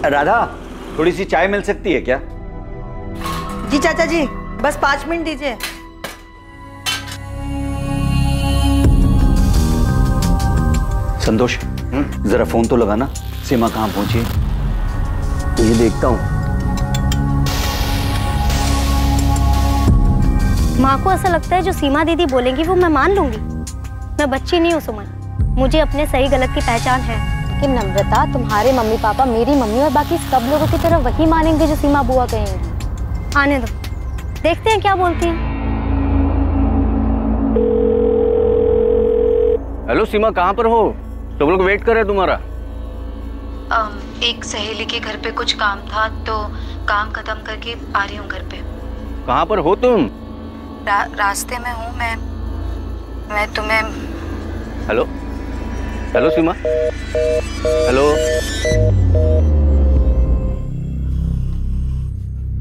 राधा, थोड़ी सी चाय मिल सकती है क्या? जी चाचा जी, बस 5 मिनट दीजिए। संतोष, जरा फोन तो लगाना, सीमा कहाँ पहुंची? ये देखता हूँ। माँ को ऐसा लगता है जो सीमा दीदी बोलेंगी वो मैं मान लूंगी। मैं बच्ची नहीं हूँ सुमन, मुझे अपने सही गलत की पहचान है। लेकिन नम्रता, तुम्हारे मम्मी पापा, मेरी मम्मी और बाकी सब लोगों की तरह वही मानेंगे जो सीमा बुआ कहेंगी। आने दो, देखते हैं क्या बोलती हैं। हेलो सीमा, कहाँ पर हो? सब लोग वेट कर रहे हैं तुम्हारा। एक सहेली के घर पे कुछ काम था तो काम खत्म करके आ रही हूँ घर पे। कहाँ पर हो तुम? रास्ते में हूँ मैं तुम्हें। हेलो हेलो सीमा, हेलो।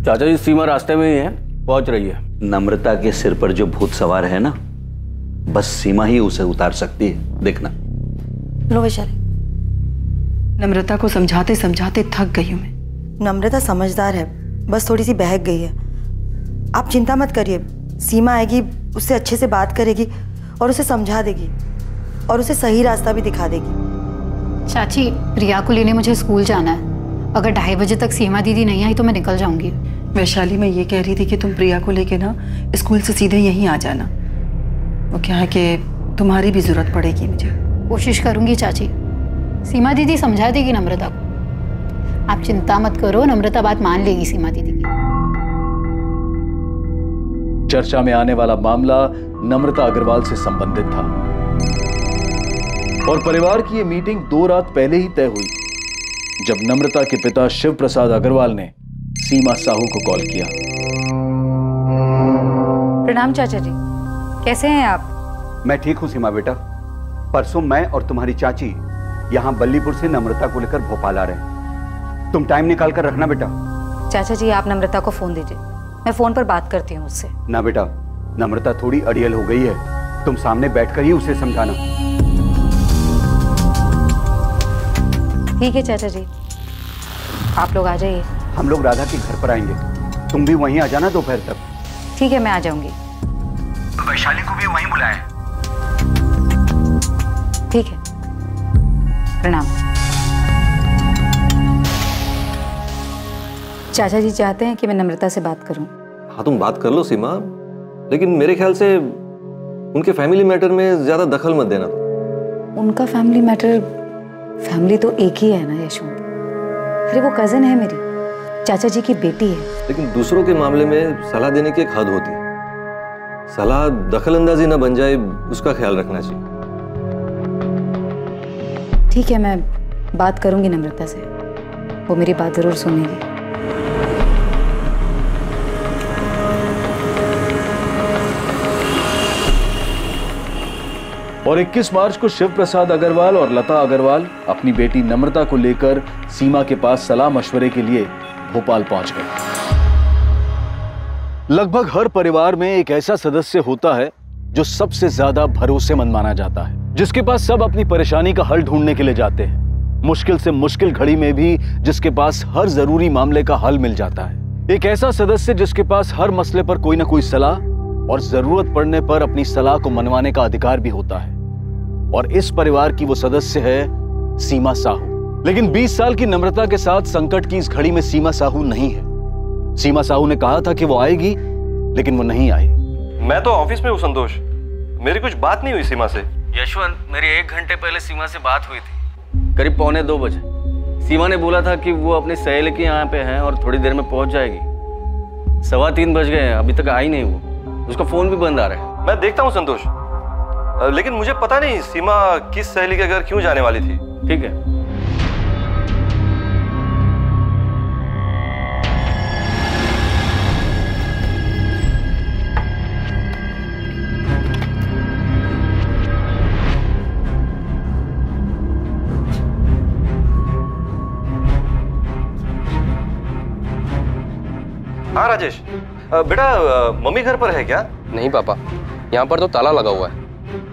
चाचा जी, सीमा रास्ते में ही है, पहुंच रही है। नम्रता के सिर पर जो भूत सवार है ना, बस सीमा ही उसे उतार सकती है, देखना। लो वैशाली। नम्रता को समझाते समझाते थक गई हूँ मैं। नम्रता समझदार है, बस थोड़ी सी बहक गई है। आप चिंता मत करिए, सीमा आएगी, उससे अच्छे से बात करेगी और उसे समझा देगी और उसे सही रास्ता भी दिखा देगी। चाची, प्रिया को लेने मुझे स्कूल जाना है। अगर 2:30 बजे तक सीमा दीदी नहीं आई तो मैं निकल जाऊंगी। वैशाली, मैं ये कह रही थी कि तुम प्रिया को लेके ना स्कूल से सीधे यहीं आ जाना। वो क्या है कि तुम्हारी भी जरूरत पड़ेगी मुझे। कोशिश करूंगी चाची, सीमा दीदी समझा देगी नम्रता को। आप चिंता मत करो, नम्रता बात मान लेगी सीमा दीदी की। चर्चा में आने वाला मामला नम्रता अग्रवाल से संबंधित था और परिवार की ये मीटिंग 2 रात पहले ही तय हुई जब नम्रता के पिता शिव प्रसाद अग्रवाल ने सीमा साहू को कॉल किया। प्रणाम चाचा जी, कैसे हैं आप? मैं ठीक हूँ सीमा बेटा। परसों मैं और तुम्हारी चाची यहाँ बल्लीपुर से नम्रता को लेकर भोपाल आ रहे हैं। तुम टाइम निकाल कर रखना बेटा। चाचा जी, आप नम्रता को फोन दीजिए, मैं फोन पर बात करती हूँ उससे। ना बेटा, नम्रता थोड़ी अड़ियल हो गई है, तुम सामने बैठकर ही उसे समझाना। ठीक है चाचा जी, आप लोग आ जाइए। हम लोग राधा के घर पर आएंगे, तुम भी वहीं आ जाना दोपहर तक। ठीक है, मैं आ जाऊंगी। वैशाली को भी वहीं बुलाएं। ठीक है, प्रणाम। चाचा जी चाहते हैं कि मैं नम्रता से बात करूं। हाँ, तुम बात कर लो सीमा, लेकिन मेरे ख्याल से उनके फैमिली मैटर में ज्यादा दखल मत देना तुम। उनका फैमिली मैटर, फैमिली तो एक ही है ना यशवंत। अरे वो कजिन है मेरी, चाचा जी की बेटी है। लेकिन दूसरों के मामले में सलाह देने की एक हद होती है। सलाह दखलंदाजी ना बन जाए, उसका ख्याल रखना चाहिए। ठीक है, मैं बात करूंगी नम्रता से, वो मेरी बात जरूर सुनेगी। और 21 मार्च को शिव प्रसाद अग्रवाल और लता अग्रवाल अपनी बेटी नम्रता को लेकर सीमा के पास सलाह मशवरे के लिए भोपाल पहुंच गए। लगभग हर परिवार में एक ऐसा सदस्य होता है जो सबसे ज्यादा भरोसेमंद माना जाता है, जिसके पास सब अपनी परेशानी का हल ढूंढने के लिए जाते हैं। मुश्किल से मुश्किल घड़ी में भी जिसके पास हर जरूरी मामले का हल मिल जाता है। एक ऐसा सदस्य जिसके पास हर मसले पर कोई ना कोई सलाह और जरूरत पड़ने पर अपनी सलाह को मनवाने का अधिकार भी होता है। और इस परिवार की वो सदस्य है सीमा साहू। लेकिन 20 साल की नम्रता के साथ संकट की इस घड़ी में सीमा साहू नहीं है। सीमा साहू ने कहा था कि वो आएगी, लेकिन वो नहीं आई। मैं तो ऑफिस में हूँ संतोष, मेरी कुछ बात नहीं हुई सीमा से। यशवंत, मेरी 1 घंटे पहले सीमा से बात हुई थी, करीब 1:45 बजे। सीमा ने बोला था कि वो अपनी सहेली के यहाँ पे है और थोड़ी देर में पहुंच जाएगी। 3:15 बज गए हैं, अभी तक आई नहीं वो। उसका फोन भी बंद आ रहा है। मैं देखता हूँ संतोष, लेकिन मुझे पता नहीं सीमा किस सहेली के घर क्यों जाने वाली थी। ठीक है। हाँ राजेश, बेटा मम्मी घर पर है क्या? नहीं पापा, यहाँ पर तो ताला लगा हुआ है।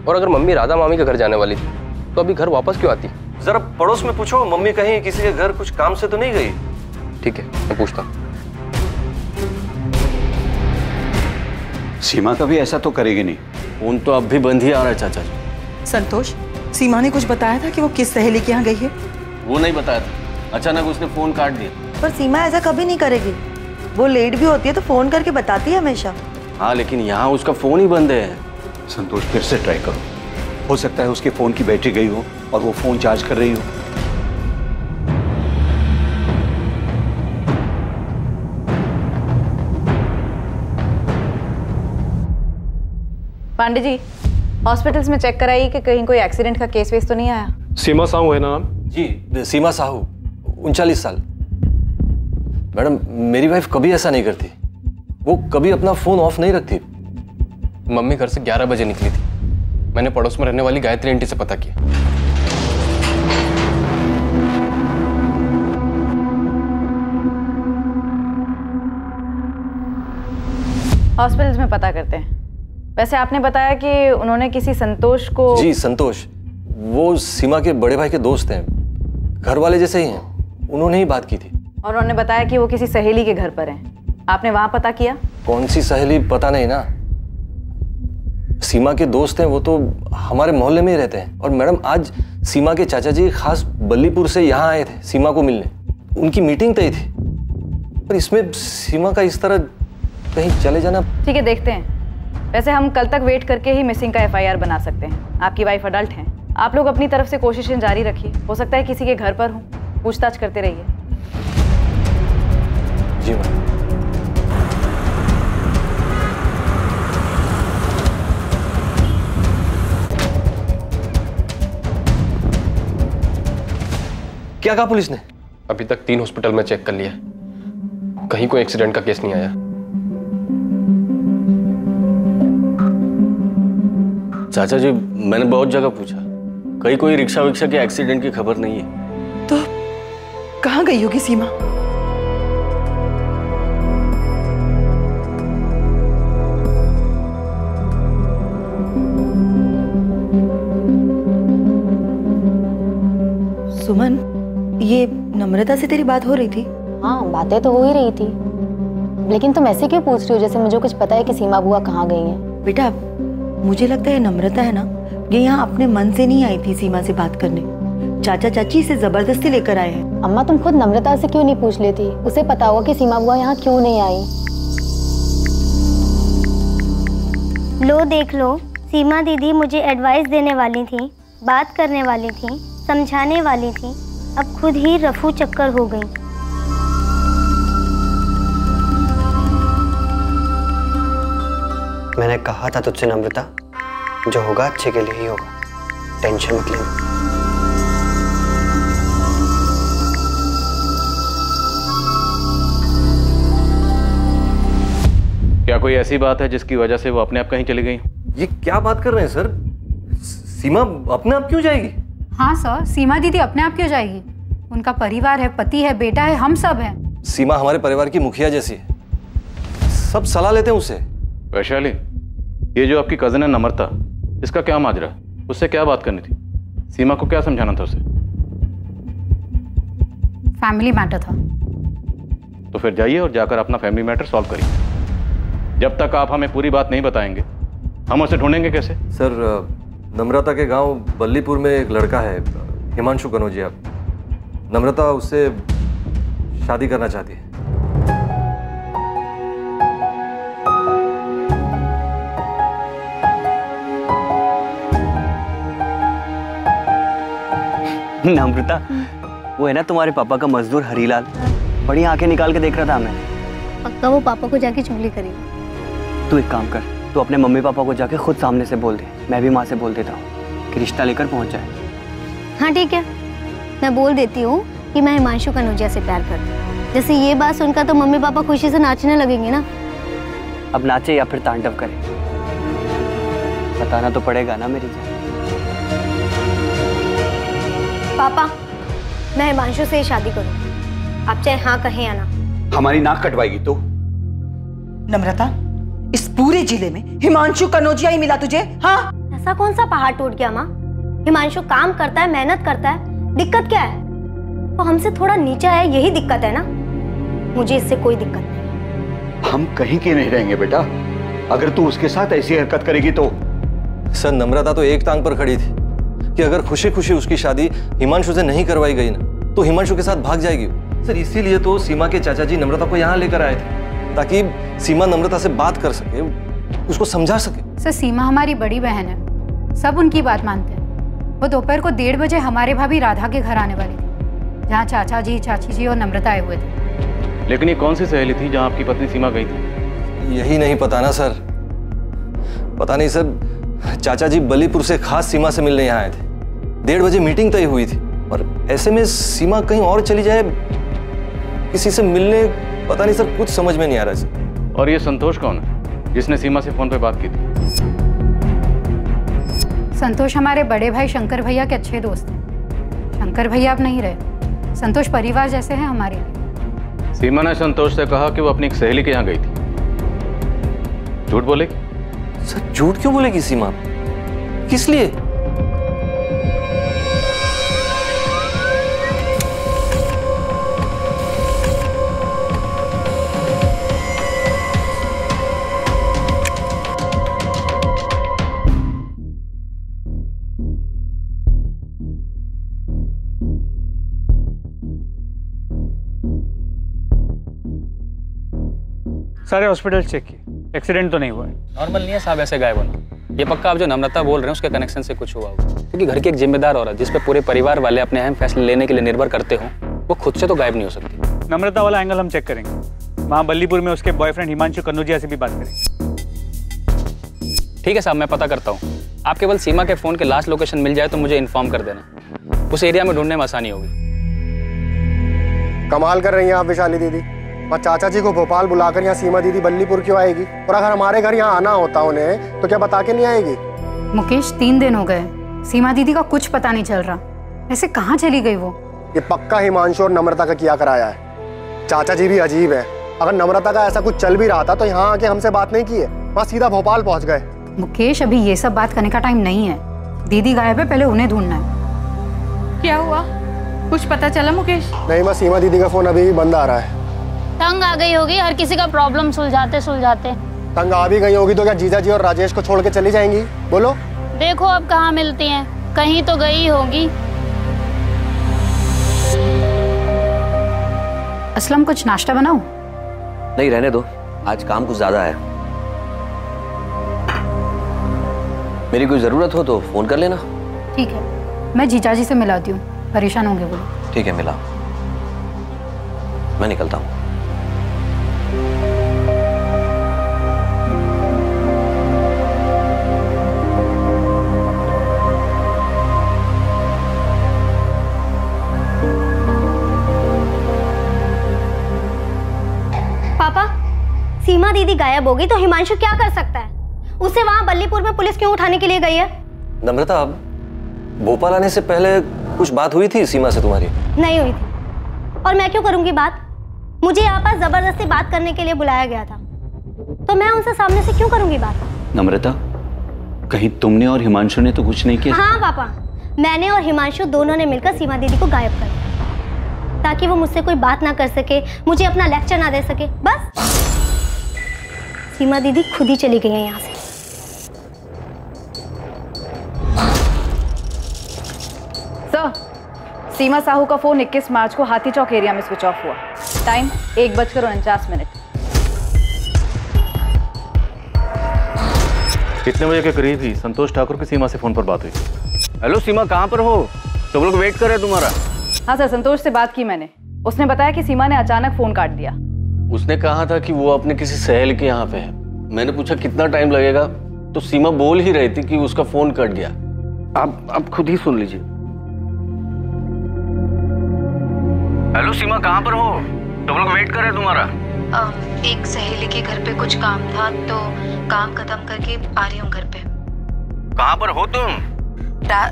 और अगर मम्मी राधा मामी के घर जाने वाली थी तो अभी घर वापस क्यों आती? जरा पड़ोस में पूछो, मम्मी कहीं किसी के घर कुछ काम से तो नहीं गई? ठीक है, मैं पूछता हूँ। सीमा कभी ऐसा तो करेगी नहीं। फोन तो अब भी बंद ही आ रहा है चाचा जी। संतोष, सीमा ने कुछ बताया था कि वो किस सहेली के यहाँ गई है? वो नहीं बताया था, अचानक उसने फोन काट दिया। पर सीमा ऐसा कभी नहीं करेगी, वो लेट भी होती है तो फोन करके बताती है हमेशा। हाँ, लेकिन यहाँ उसका फोन ही बंद है। संतोष, फिर से ट्राई करो, हो सकता है उसके फोन की बैटरी गई हो और वो फोन चार्ज कर रही हो। पांडे जी, हॉस्पिटल्स में चेक कराइए कि कहीं कोई एक्सीडेंट का केस वेस तो नहीं आया। सीमा साहू है ना नाम? जी, सीमा साहू, 39 साल। मैडम, मेरी वाइफ कभी ऐसा नहीं करती, वो कभी अपना फोन ऑफ नहीं रखती। मम्मी घर से 11 बजे निकली थी। मैंने पड़ोस में रहने वाली गायत्री आंटी से पता किया। हॉस्पिटल्स में पता करते हैं। वैसे आपने बताया कि उन्होंने किसी संतोष को। जी, संतोष, वो सीमा के बड़े भाई के दोस्त हैं, घर वाले जैसे ही हैं। उन्होंने ही बात की थी। और उन्होंने बताया कि वो किसी सहेली के घर पर हैं। आपने वहां पता किया? कौन सी सहेली पता नहीं ना। सीमा के दोस्त हैं, वो तो हमारे मोहल्ले में ही रहते हैं। और मैडम, आज सीमा के चाचा जी खास बल्लीपुर से यहाँ आए थे सीमा को मिलने। उनकी मीटिंग तय थी, पर इसमें सीमा का इस तरह कहीं चले जाना। ठीक है, देखते हैं। वैसे हम कल तक वेट करके ही मिसिंग का FIR बना सकते हैं। आपकी वाइफ अडल्ट हैं। आप लोग अपनी तरफ से कोशिशें जारी रखिए। हो सकता है किसी के घर पर हो, पूछताछ करते रहिए। जी मैम। क्या कहा पुलिस ने? अभी तक 3 हॉस्पिटल में चेक कर लिया, कहीं कोई एक्सीडेंट का केस नहीं आया। चाचा जी, मैंने बहुत जगह पूछा, कहीं कोई रिक्शा विक्शा के एक्सीडेंट की खबर नहीं है। तो कहाँ गई होगी सीमा? सुमन, ये नम्रता से तेरी बात हो रही थी? हाँ, बातें तो हो ही रही थी, लेकिन तुम ऐसे क्यों पूछ रही हो जैसे मुझे कुछ पता है कि सीमा बुआ कहाँ गई हैं? बेटा, मुझे लगता है नम्रता है ना, ये यहाँ अपने मन से नहीं आई थी सीमा से बात करने। चाचा चाची इसे जबरदस्ती लेकर आए हैं। अम्मा, तुम खुद नम्रता से क्यों नहीं पूछ लेती? उसे पता होगा कि सीमा बुआ यहाँ क्यों नहीं आई। लो देख लो, सीमा दीदी मुझे एडवाइस देने वाली थी, बात करने वाली थी, समझाने वाली थी, अब खुद ही रफू चक्कर हो गई। मैंने कहा था तुझसे नम्रता, जो होगा अच्छे के लिए ही होगा, टेंशन मत लेना। क्या कोई ऐसी बात है जिसकी वजह से वो अपने आप कहीं चली गई? ये क्या बात कर रहे हैं सर? सीमा अपने आप क्यों जाएगी? हाँ सर, सीमा दीदी अपने आप क्यों जाएगी? उनका परिवार है, पति है, बेटा है, हम सब हैं। सीमा हमारे परिवार की मुखिया जैसी है, सब सलाह लेते हैं उससे। वैशाली, ये जो आपकी कजन है नम्रता, इसका क्या माजरा? उससे क्या बात करनी थी? सीमा को क्या समझाना था उसे? फैमिली मैटर था। तो फिर जाइए और जाकर अपना फैमिली मैटर सॉल्व करिए। जब तक आप हमें पूरी बात नहीं बताएंगे, हम उसे ढूंढेंगे कैसे? सर, नम्रता के गांव बल्लीपुर में एक लड़का है, हिमांशु कनौजिया। नम्रता उससे शादी करना चाहती है। नम्रता, वो है ना तुम्हारे पापा का मजदूर हरीलाल, बड़ी आंखें निकाल के देख रहा था हमें। पक्का वो पापा को जाके चुगली करेगी। तू एक काम कर, तू अपने मम्मी पापा को जाके खुद सामने से बोल दे, मैं भी माँ से बोल देता हूँ कि रिश्ता लेकर पहुँच जाए। हाँ ठीक है, मैं बोल देती हूँ कि मैं हिमांशु कनौजिया से प्यार करती हूँ। जैसे ये बात सुनकर तो मम्मी पापा खुशी से नाचने लगेंगे ना। अब नाचे या फिर तांडव करे, बताना तो पड़ेगा ना मेरी जान। पापा, मैं हिमांशु से शादी करूँ, आप चाहे हाँ कहें या ना। हमारी नाक कटवाएगी तो? नम्रता, इस पूरे जिले में हिमांशु कनौजिया ही मिला तुझे? हाँ, ऐसा कौन सा पहाड़ टूट गया माँ? हिमांशु काम करता है, मेहनत करता है, दिक्कत क्या है? वो हमसे थोड़ा नीचा है, यही दिक्कत है ना। मुझे इससे कोई दिक्कत नहीं। हम कहीं के नहीं रहेंगे बेटा, अगर तू उसके साथ ऐसी हरकत करेगी तो। सर नम्रता तो एक टांग पर खड़ी थी कि अगर खुशी खुशी उसकी शादी हिमांशु से नहीं करवाई गई ना तो हिमांशु के साथ भाग जाएगी। सर इसीलिए तो सीमा के चाचा जी नम्रता को यहाँ लेकर आए थे ताकि सीमा नम्रता से बात कर सके, उसको समझा सके। सर सीमा हमारी बड़ी बहन है, सब उनकी बात मानते हैं। वो दोपहर को 1:30 बजे हमारे भाभी राधा के घर आने वाली थी, जहाँ चाचा जी, चाची जी और नम्रता आए हुए थे। लेकिन ये कौन सी सहेली थी जहाँ आपकी पत्नी सीमा गई थी? यही नहीं पता ना सर, पता नहीं सर। चाचा जी बलीपुर से खास सीमा से मिलने यहाँ आए थे। 1:30 बजे मीटिंग तय हुई थी और ऐसे में सीमा कहीं और चली जाए, किसी से मिलने, पता नहीं सर, कुछ समझ में नहीं आ रहा सर। और ये संतोष कौन है जिसने सीमा से फोन पे बात की थी? संतोष हमारे बड़े भाई शंकर भैया के अच्छे दोस्त हैं। शंकर भैया अब नहीं रहे, संतोष परिवार जैसे हैं हमारे लिए। सीमा ने संतोष से कहा कि वो अपनी एक सहेली के यहाँ गई थी। झूठ बोलेगी? सर झूठ क्यों बोलेगी सीमा? किस लिए? सारे हॉस्पिटल चेक किए, एक्सीडेंट तो नहीं हुआ है। नॉर्मल नहीं है साहब ऐसे गायब होना। ये पक्का आप जो नम्रता बोल रहे हैं उसके कनेक्शन से कुछ हुआ होगा, क्योंकि घर की एक जिम्मेदार औरत जिस पे पूरे परिवार वाले अपने अहम फैसले लेने के लिए निर्भर करते हो, वो खुद से तो गायब नहीं हो सकती। नम्रता वाला एंगल हम चेक करेंगे। वहाँ बल्लीपुर में उसके बॉयफ्रेंड हिमांशु कन्नौजिया से भी बात करेंगे। ठीक है साहब, मैं पता करता हूँ। आप केवल सीमा के फोन के लास्ट लोकेशन मिल जाए तो मुझे इन्फॉर्म कर देना, उस एरिया में ढूंढने में आसानी होगी। कमाल कर रही हैं आप विशाली दीदी। और चाचा जी को भोपाल बुलाकर यहाँ सीमा दीदी बल्लीपुर क्यों आएगी? और अगर हमारे घर यहाँ आना होता उन्हें तो क्या बता के नहीं आएगी? मुकेश 3 दिन हो गए, सीमा दीदी का कुछ पता नहीं चल रहा। ऐसे कहाँ चली गई वो? ये पक्का हिमांशु और नम्रता का किया कराया है। चाचा जी भी अजीब है, अगर नम्रता का ऐसा कुछ चल भी रहा था तो यहाँ आके हमसे बात नहीं की है, वहाँ सीधा भोपाल पहुँच गए। मुकेश अभी ये सब बात करने का टाइम नहीं है। दीदी गायब है, पहले उन्हें ढूंढना है। क्या हुआ, कुछ पता चला मुकेश? नहीं, बस सीमा दीदी का फोन अभी बंद आ रहा है। तंग आ गई होगी, हर किसी का प्रॉब्लम सुलझाते सुलझाते। तंग आ भी गई होगी तो क्या जीजा जी और राजेश को छोड़ के चली जाएंगी? बोलो। देखो अब कहाँ मिलती हैं, कहीं तो गई होगी। असलम कुछ नाश्ता बनाऊं? नहीं रहने दो, आज काम कुछ ज्यादा है। मेरी कोई जरूरत हो तो फोन कर लेना। ठीक है, मैं जीजा जी से मिलाती हूँ, परेशान होंगे वो। ठीक है, मिला। मैं निकलता हूँ। पापा, सीमा दीदी गायब होगी तो हिमांशु क्या कर सकता है? उसे वहां बल्लीपुर में पुलिस क्यों उठाने के लिए गई है? नम्रता, भोपाल आने से पहले कुछ बात हुई थी सीमा से तुम्हारी? नहीं हुई थी। और मैं क्यों करूंगी बात? मुझे यहाँ पर जबरदस्ती बात करने के लिए बुलाया गया था, तो मैं उनसे सामने से क्यों करूंगी बात? नम्रता, कहीं तुमने और हिमांशु ने तो कुछ नहीं किया? हाँ पापा, मैंने और हिमांशु दोनों ने मिलकर सीमा दीदी को गायब कर दिया, ताकि वो मुझसे कोई बात ना कर सके, मुझे अपना लेक्चर ना दे सके। बस सीमा दीदी खुद ही चली गई है यहाँ से। सर, सीमा साहू का फोन 21 मार्च को हाथी चौक एरिया में स्विच ऑफ हुआ। टाइम 1:49। कितने बजे के करीब ही संतोष ठाकुर की सीमा से फोन पर बात हुई? हेलो सीमा, कहाँ पर हो? सब लोग वेट कर रहे हैं तुम्हारा। हाँ सर, संतोष से बात की मैंने। उसने बताया कि सीमा ने अचानक फोन काट दिया। उसने कहा था कि वो अपने किसी सहेली के यहाँ पे है। मैंने पूछा कितना टाइम लगेगा, तो सीमा बोल ही रही थी कि उसका फोन कट गया। आप खुद ही सुन लीजिए। हेलो सीमा, कहाँ पर हो? सब लोग वेट कर रहे हैं तुम्हारा। एक सहेली के घर पे कुछ काम था, तो काम खत्म करके आ रही हूँ घर पे। कहाँ पर हो तुम?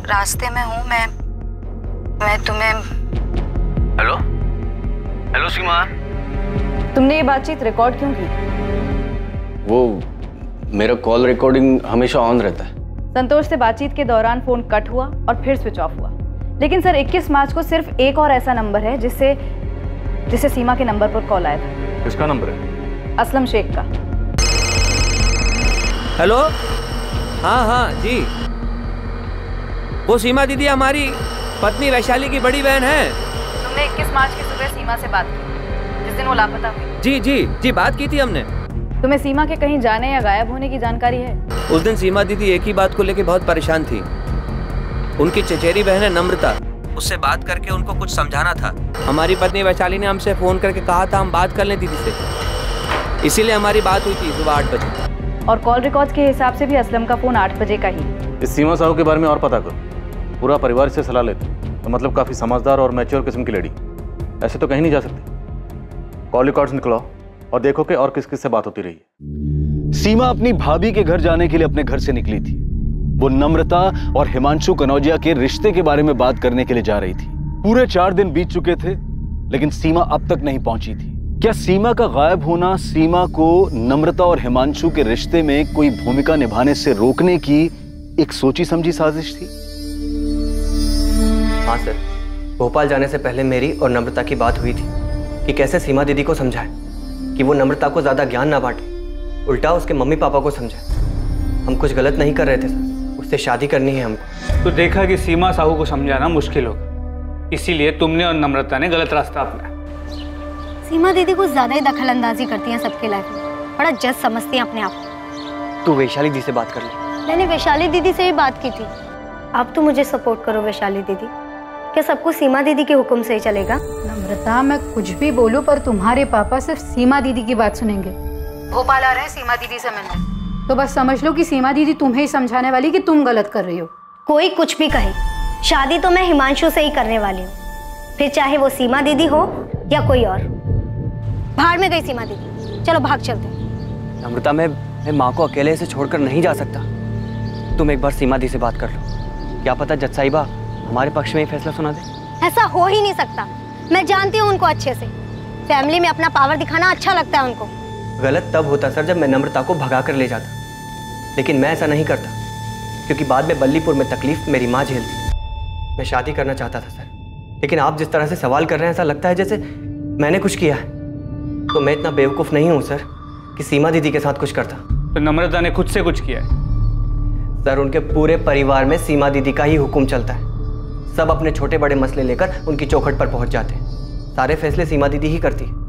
रास्ते में हूँ मैं तुम्हें। हेलो हेलो सीमा, तुमने ये बातचीत रिकॉर्ड क्यों की? वो मेरा कॉल रिकॉर्डिंग हमेशा ऑन रहता है। संतोष से बातचीत के दौरान फोन कट हुआ और फिर स्विच ऑफ हुआ। लेकिन सर 21 मार्च को सिर्फ एक और ऐसा नंबर है जिससे सीमा के नंबर पर कॉल आया था। किसका नंबर है? असलम शेख का। हेलो, हाँ जी, वो सीमा दीदी हमारी पत्नी वैशाली की बड़ी बहन है। तुमने 21 मार्च की सुबह सीमा से बात की जिस दिन वो लापता हुई? जी बात की थी हमने। तुम्हें सीमा के कहीं जाने या गायब होने की जानकारी है? उस दिन सीमा दीदी एक ही बात को लेकर बहुत परेशान थी। उनकी चचेरी बहन है नम्रता, उससे बात करके उनको कुछ समझाना था। हमारी पत्नी वैशाली ने हमसे फोन करके कहा था हम बात कर लें दीदी से, इसीलिए हमारी बात हुई थी सुबह 8 बजे। और कॉल रिकॉर्ड के हिसाब से भी असलम का फोन 8 बजे का ही। इस सीमा साहू के बारे में और पता करो, पूरा परिवार से सलाह लेते, तो मतलब काफी समझदार और मैच्योर किस्म की लेडी, ऐसे तो कहीं नहीं जा सकती। कॉल रिकॉर्ड्स निकलाओ और देखो कि और किस किस से बात होती रही है। सीमा अपनी भाभी के घर जाने के लिए अपने घर से निकली थी। वो नम्रता और हिमांशु कनौजिया के रिश्ते के बारे में बात करने के लिए जा रही थी। पूरे 4 दिन बीत चुके थे, लेकिन सीमा अब तक नहीं पहुंची थी। क्या सीमा का गायब होना सीमा को नम्रता और हिमांशु के रिश्ते में कोई भूमिका निभाने से रोकने की एक सोची समझी साजिश थी? हाँ सर, भोपाल जाने से पहले मेरी और नम्रता की बात हुई थी कि कैसे सीमा दीदी को समझाए कि वो नम्रता को ज्यादा ज्ञान ना बांटे, उल्टा उसके मम्मी पापा को समझाए। हम कुछ गलत नहीं कर रहे थे सर, उससे शादी करनी है हमको। तो देखा कि सीमा साहू को समझाना मुश्किल होगा, इसीलिए तुमने और नम्रता ने गलत रास्ता अपनाया। सीमा दीदी कुछ ज्यादा ही दखल अंदाजी करती हैं सबके लाइफ में, बड़ा जज समझती हैं अपने आप को। तू वैशाली दी से बात कर ले। मैंने वैशाली दीदी से भी बात की थी। अब तो मुझे सपोर्ट करो वैशाली दीदी, क्या सब कुछ सीमा दीदी के हुक्म से ही चलेगा? नम्रता, मैं कुछ भी बोलूं पर तुम्हारे पापा सिर्फ सीमा दीदी की बात सुनेंगे। भोपाल आ रहे हैं सीमा दीदी से मिलने, तो बस समझ लो कि सीमा दीदी तुम्हें ही समझाने वाली कि तुम गलत कर रही हो। कोई कुछ भी कहे, शादी तो मैं हिमांशु से ही करने वाली हूँ, फिर चाहे वो सीमा दीदी हो या कोई और। बाहर में गई सीमा दीदी, चलो भाग चलते। नम्रता, मैं माँ को अकेले से छोड़कर नहीं जा सकता। तुम एक बार सीमा दी से बात कर लो, क्या पता जज साहिबा हमारे पक्ष में ही फैसला सुना दे। ऐसा हो ही नहीं सकता, मैं जानती हूँ उनको अच्छे से। फैमिली में अपना पावर दिखाना अच्छा लगता है उनको। गलत तब होता सर जब मैं नम्रता को भगा कर ले जाता, लेकिन मैं ऐसा नहीं करता क्योंकि बाद में बल्लीपुर में तकलीफ मेरी माँ झेलती। मैं शादी करना चाहता था सर, लेकिन आप जिस तरह से सवाल कर रहे हैं ऐसा लगता है जैसे मैंने कुछ किया है। तो मैं इतना बेवकूफ़ नहीं हूँ सर कि सीमा दीदी के साथ कुछ करता। तो नम्रता ने खुद से कुछ किया है? सर, उनके पूरे परिवार में सीमा दीदी का ही हुक्म चलता है। सब अपने छोटे बड़े मसले लेकर उनकी चौखट पर पहुंच जाते हैं। सारे फैसले सीमा दीदी ही करती है।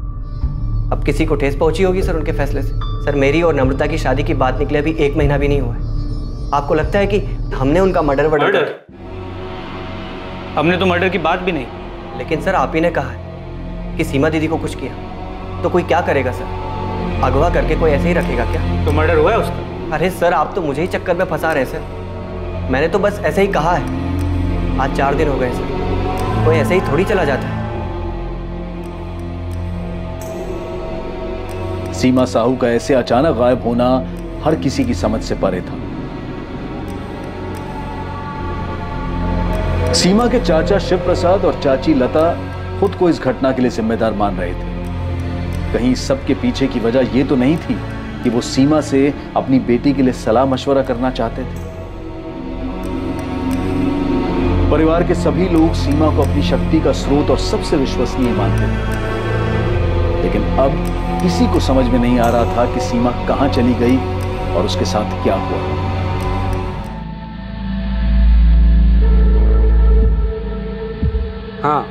अब किसी को ठेस पहुंची होगी सर उनके फैसले से। सर, मेरी और नम्रता की शादी की बात निकले अभी 1 महीना भी नहीं हुआ है। आपको लगता है कि हमने उनका मर्डर? हमने तो मर्डर की बात भी नहीं। लेकिन सर, आप ही ने कहा है कि सीमा दीदी को कुछ किया, तो कोई क्या करेगा सर? अगवा करके कोई ऐसे ही रखेगा क्या? तो मर्डर हुआ है उसका? अरे सर, आप तो मुझे ही चक्कर में फंसा रहे हैं सर। मैंने तो बस ऐसे ही कहा है। आज 4 दिन हो गए सर, कोई ऐसे ही थोड़ी चला जाता है। सीमा साहू का ऐसे अचानक गायब होना हर किसी की समझ से परे था। सीमा के चाचा शिव प्रसाद और चाची लता खुद को इस घटना के लिए जिम्मेदार मान रहे थे। कहीं सबके पीछे की वजह यह तो नहीं थी कि वो सीमा से अपनी बेटी के लिए सलाह मशवरा करना चाहते थे। परिवार के सभी लोग सीमा को अपनी शक्ति का स्रोत और सबसे विश्वसनीय मानते थे, लेकिन अब किसी को समझ में नहीं आ रहा था कि सीमा कहां चली गई और उसके साथ क्या हुआ। हाँ,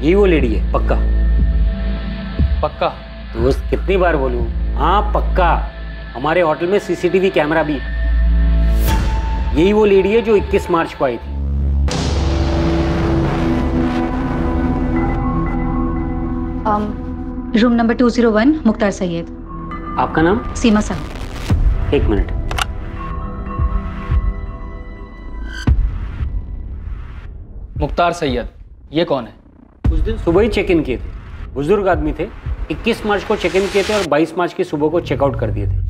यही वो लेडी है, पक्का पक्का? दोस्त, कितनी बार बोलूं? हाँ पक्का। हमारे होटल में सीसीटीवी कैमरा भी। यही वो लेडी है जो 21 मार्च को आई थी। Room number 201, Mukhtar Syed. आपका नाम? सीमा साहब। 1 मिनट। मुख्तार सैयद, ये कौन है? उस दिन सुबह ही चेक इन किए थे, बुजुर्ग आदमी थे। 21 मार्च को चेक इन किए थे और 22 मार्च की सुबह को चेकआउट कर दिए थे।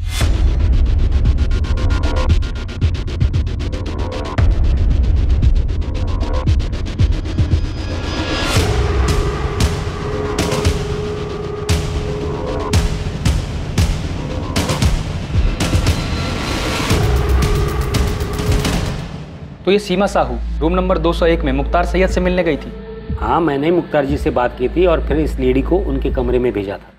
तो तो ये सीमा साहू रूम नंबर 201 में मुख्तार सैयद से मिलने गई थी। हाँ, मैंने मुख्तार जी से बात की थी और फिर इस लेडी को उनके कमरे में भेजा था।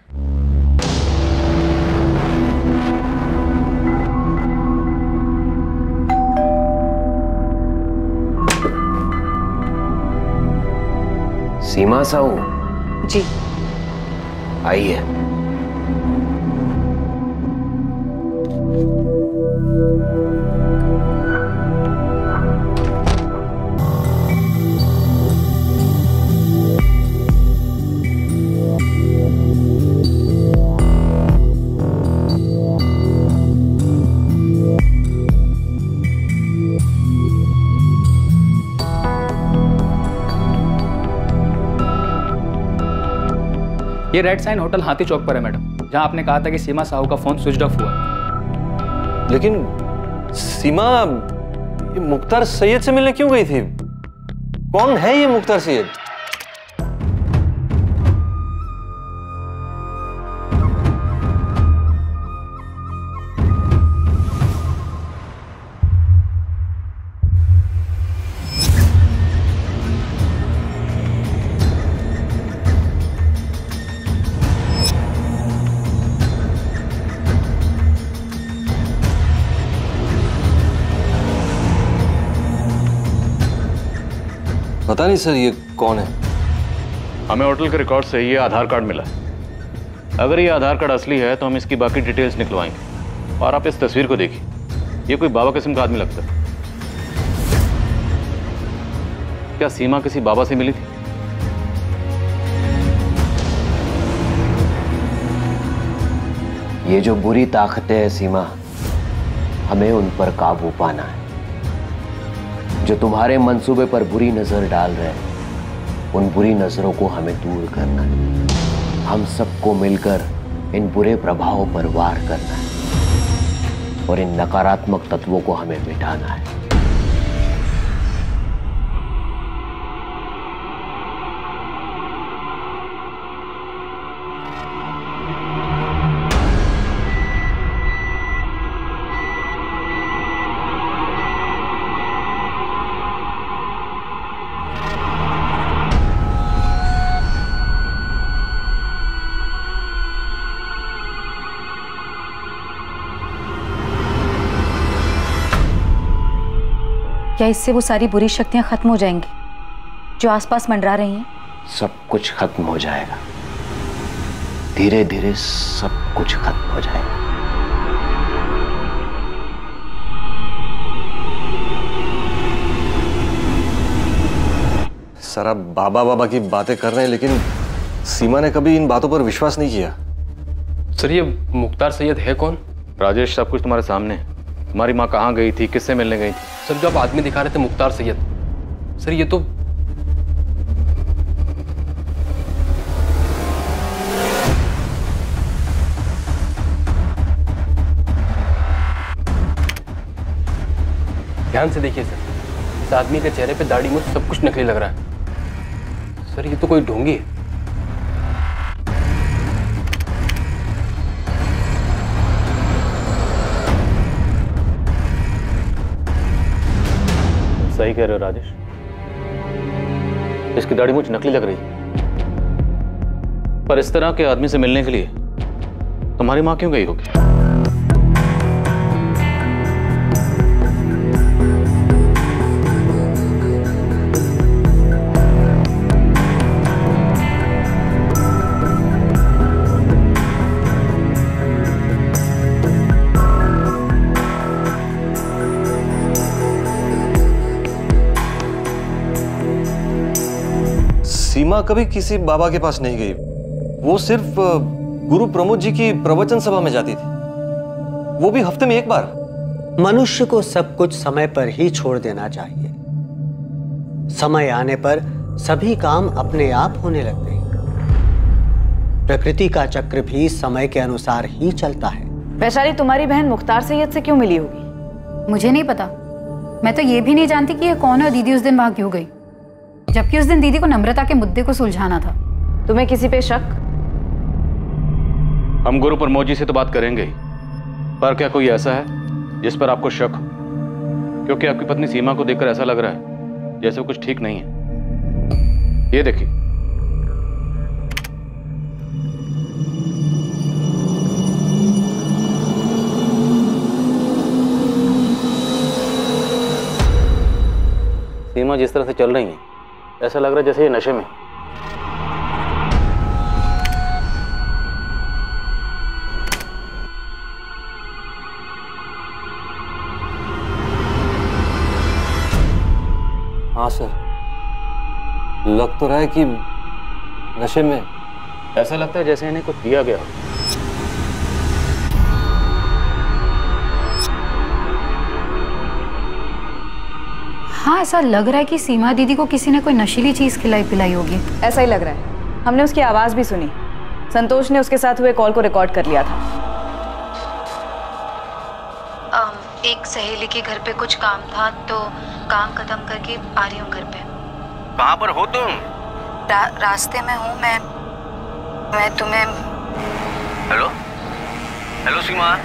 सीमा साहू जी आई है। ये रेड साइन होटल हाथी चौक पर है मैडम, जहां आपने कहा था कि सीमा साहू का फोन स्विच ऑफ हुआ है। लेकिन सीमा ये मुख्तार सैयद से मिलने क्यों गई थी? कौन है ये मुख्तार सैयद? पता नहीं सर, ये कौन है? हमें होटल के रिकॉर्ड से ये आधार कार्ड मिला है। अगर ये आधार कार्ड असली है तो हम इसकी बाकी डिटेल्स निकलवाएंगे। और आप इस तस्वीर को देखिए, ये कोई बाबा किस्म का आदमी लगता है। क्या सीमा किसी बाबा से मिली थी? ये जो बुरी ताकतें हैं सीमा, हमें उन पर काबू पाना है। जो तुम्हारे मंसूबे पर बुरी नजर डाल रहे हैं, उन बुरी नजरों को हमें दूर करना है। हम सबको मिलकर इन बुरे प्रभावों पर वार करना है और इन नकारात्मक तत्वों को हमें मिटाना है। क्या इससे वो सारी बुरी शक्तियां खत्म हो जाएंगी जो आसपास मंडरा रही हैं? सब कुछ खत्म हो जाएगा, धीरे धीरे सब कुछ खत्म हो जाएगा। सारा बाबा बाबा की बातें कर रहे हैं, लेकिन सीमा ने कभी इन बातों पर विश्वास नहीं किया। सर, ये मुख्तार सैयद है कौन? राजेश, सब कुछ तुम्हारे सामने है। तुम्हारी माँ कहाँ गई थी, किससे मिलने गई थी? सर, जो आप आदमी दिखा रहे थे मुख्तार सैयद, सर ये तो ध्यान से देखिए सर, इस आदमी के चेहरे पे दाढ़ी मूंछ सब कुछ नकली लग रहा है। सर ये तो कोई ढोंगी है। सही कह रहे हो राजेश, इसकी दाढ़ी मूंछ नकली लग रही है। पर इस तरह के आदमी से मिलने के लिए तुम्हारी माँ क्यों गई होगी? सीमा कभी किसी बाबा के पास नहीं गई। वो सिर्फ गुरु प्रमोद जी की प्रवचन सभा में जाती थी, वो भी हफ्ते में एक बार। मनुष्य को सब कुछ समय पर ही छोड़ देना चाहिए। समय आने पर सभी काम अपने आप होने लगते हैं। प्रकृति का चक्र भी समय के अनुसार ही चलता है। वैशाली, तुम्हारी बहन मुख्तार सैयद से क्यों मिली होगी? मुझे नहीं पता। मैं तो ये भी नहीं जानती कि ये कौन है और दीदी उस दिन वहां क्यों गई, जबकि उस दिन दीदी को नम्रता के मुद्दे को सुलझाना था। तुम्हें किसी पे शक? हम गुरु प्रमोद जी से तो बात करेंगे ही, पर क्या कोई ऐसा है जिस पर आपको शक हो? क्योंकि आपकी पत्नी सीमा को देखकर ऐसा लग रहा है जैसे कुछ ठीक नहीं है। ये देखिए। सीमा जिस तरह से चल रही है ऐसा लग रहा है जैसे ये नशे में। हाँ सर, लग तो रहा है कि नशे में। ऐसा लगता है जैसे इन्हें कुछ दिया गया। हाँ, ऐसा लग रहा है कि सीमा दीदी को किसी ने कोई नशीली चीज खिलाई पिलाई होगी। ऐसा ही लग रहा है। हमने उसकी आवाज भी सुनी। संतोष ने उसके साथ हुए कॉल को रिकॉर्ड कर लिया था। एक सहेली के घर पे कुछ काम था तो काम खत्म करके आ रही हूँ घर पे। कहाँ पर हो तुम? रास्ते में हूँ मैं तुम्हें। हेलो हेलो सीमा।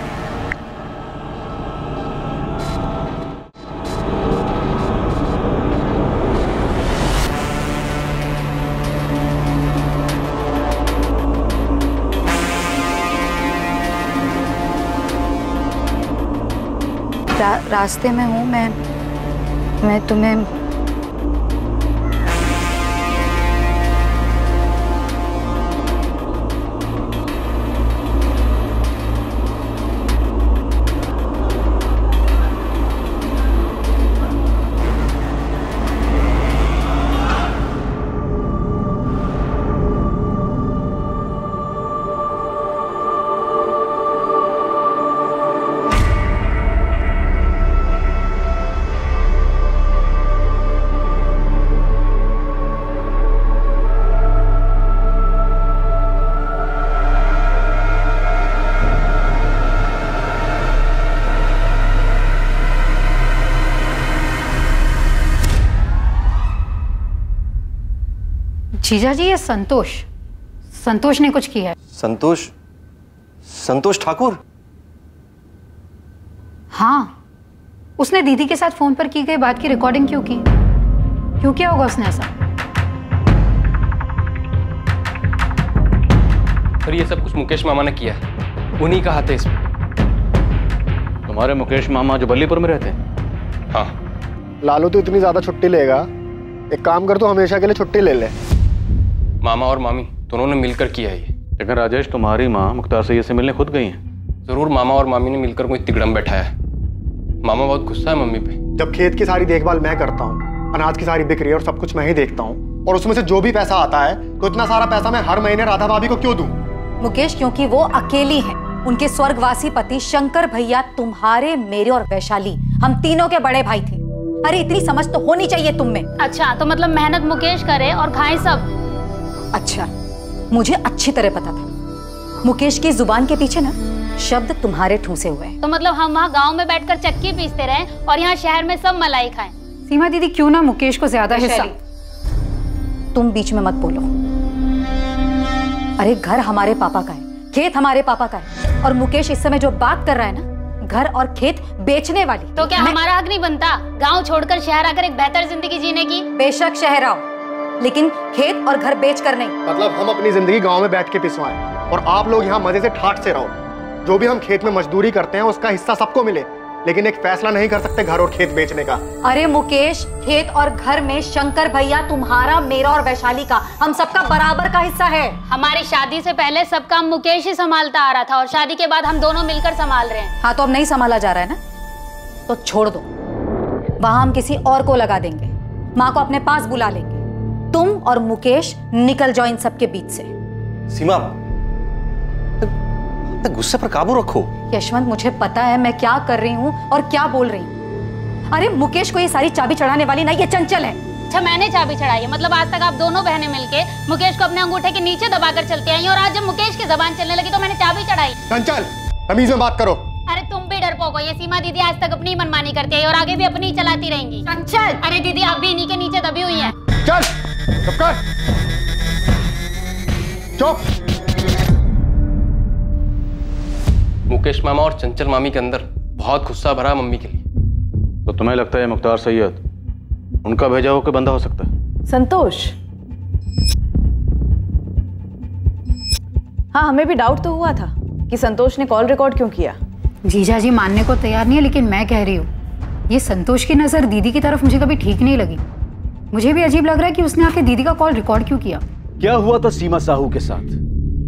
रास्ते में हूँ मैं तुम्हें। जीजा जी, ये संतोष ने कुछ किया है। संतोष ठाकुर? हाँ, उसने दीदी के साथ फोन पर की गई बात की रिकॉर्डिंग क्यों की? क्यों किया होगा उसने ऐसा? और ये सब कुछ मुकेश मामा ने किया है। उन्हीं का हाथ है इसमें। तुम्हारे मुकेश मामा जो बल्लीपुर में रहते हैं? हाँ। लालू तो इतनी ज्यादा छुट्टी लेगा, एक काम कर, तो हमेशा के लिए छुट्टी ले ले। मामा और मामी दोनों ने मिलकर किया है ये। लेकिन राजेश, तुम्हारी माँ मुख्तार सैयद से मिलने खुद गई हैं। जरूर मामा और मामी ने मिलकर कोई तिगड़म बैठाया है। मामा बहुत गुस्सा है मम्मी पे। जब खेत की सारी देखभाल मैं करता हूँ, अनाज की सारी बिक्री और सब कुछ मैं ही देखता हूँ, और उसमें से जो भी पैसा आता है तो इतना सारा पैसा मैं हर महीने राधा भाभी को क्यों दूं? मुकेश, क्योंकि वो अकेली हैं। उनके स्वर्गवासी पति शंकर भैया तुम्हारे, मेरे और वैशाली, हम तीनों के बड़े भाई थे। अरे इतनी समझ तो होनी चाहिए तुम में। अच्छा, तो मतलब मेहनत मुकेश करे और खाए सब। अच्छा, मुझे अच्छी तरह पता था मुकेश की जुबान के पीछे ना शब्द तुम्हारे ठूसे हुए हैं। तो मतलब हम वहाँ गांव में बैठकर चक्की पीसते रहे और यहाँ शहर में सब मलाई खाएं। सीमा दीदी, क्यों ना मुकेश को ज्यादा हिस्सा। तुम बीच में मत बोलो। अरे घर हमारे पापा का है, खेत हमारे पापा का है, और मुकेश इस समय जो बात कर रहा है ना, घर और खेत बेचने वाली। तो क्या हमारा हक नहीं बनता गांव छोड़कर शहर आकर एक बेहतर जिंदगी जीने की? बेशक शहर आओ, लेकिन खेत और घर बेच कर नहीं। मतलब हम अपनी जिंदगी गांव में बैठ के पिसवाएं और आप लोग यहाँ मजे से ठाट से रहो। जो भी हम खेत में मजदूरी करते हैं उसका हिस्सा सबको मिले, लेकिन एक फैसला नहीं कर सकते घर और खेत बेचने का। अरे मुकेश, खेत और घर में शंकर भैया तुम्हारा, मेरा और वैशाली का, हम सबका बराबर का हिस्सा है। हमारी शादी से पहले सब काम मुकेश ही संभालता आ रहा था और शादी के बाद हम दोनों मिलकर संभाल रहे हैं। हाँ, तो अब नहीं संभाला जा रहा है ना, तो छोड़ दो। वहां हम किसी और को लगा देंगे, माँ को अपने पास बुला लेंगे। तुम और मुकेश निकल जाओ इन सब के बीच से। सीमा, गुस्से पर काबू रखो। यशवंत, मुझे पता है मैं क्या कर रही हूँ और क्या बोल रही हूँ। अरे मुकेश को ये सारी चाबी चढ़ाने वाली ना, ये चंचल है। अच्छा, मैंने चाबी चढ़ाई है? मतलब आज तक आप दोनों बहनें मिलके मुकेश को अपने अंगूठे के नीचे दबाकर चलती आई और आज जब मुकेश की जबान चलने लगी तो मैंने चाबी चढ़ाई। चंचल, तमीज में बात करो। अरे तुम भी डरपोक हो। ये सीमा दीदी आज तक अपनी मनमानी करती है और आगे भी अपनी चलाती रहेंगी। चंचल, अरे दीदी आप भी इन्हीं के नीचे दबी हुई हैं। चल, चुप कर, चुप। मुकेश मामा और चंचल मामी के अंदर बहुत गुस्सा भरा मम्मी के लिए। तो तुम्हें लगता है मुख्तार सैयद उनका भेजा हुआ कोई बंदा हो सकता है? संतोष, हाँ हमें भी डाउट तो हुआ था कि संतोष ने कॉल रिकॉर्ड क्यों किया। जीजा जी मानने को तैयार नहीं है, लेकिन मैं कह रही हूँ ये संतोष की नज़र दीदी की तरफ मुझे कभी ठीक नहीं लगी। मुझे भी अजीब लग रहा है कि उसने आके दीदी का कॉल रिकॉर्ड क्यों किया। क्या हुआ था सीमा साहू के साथ?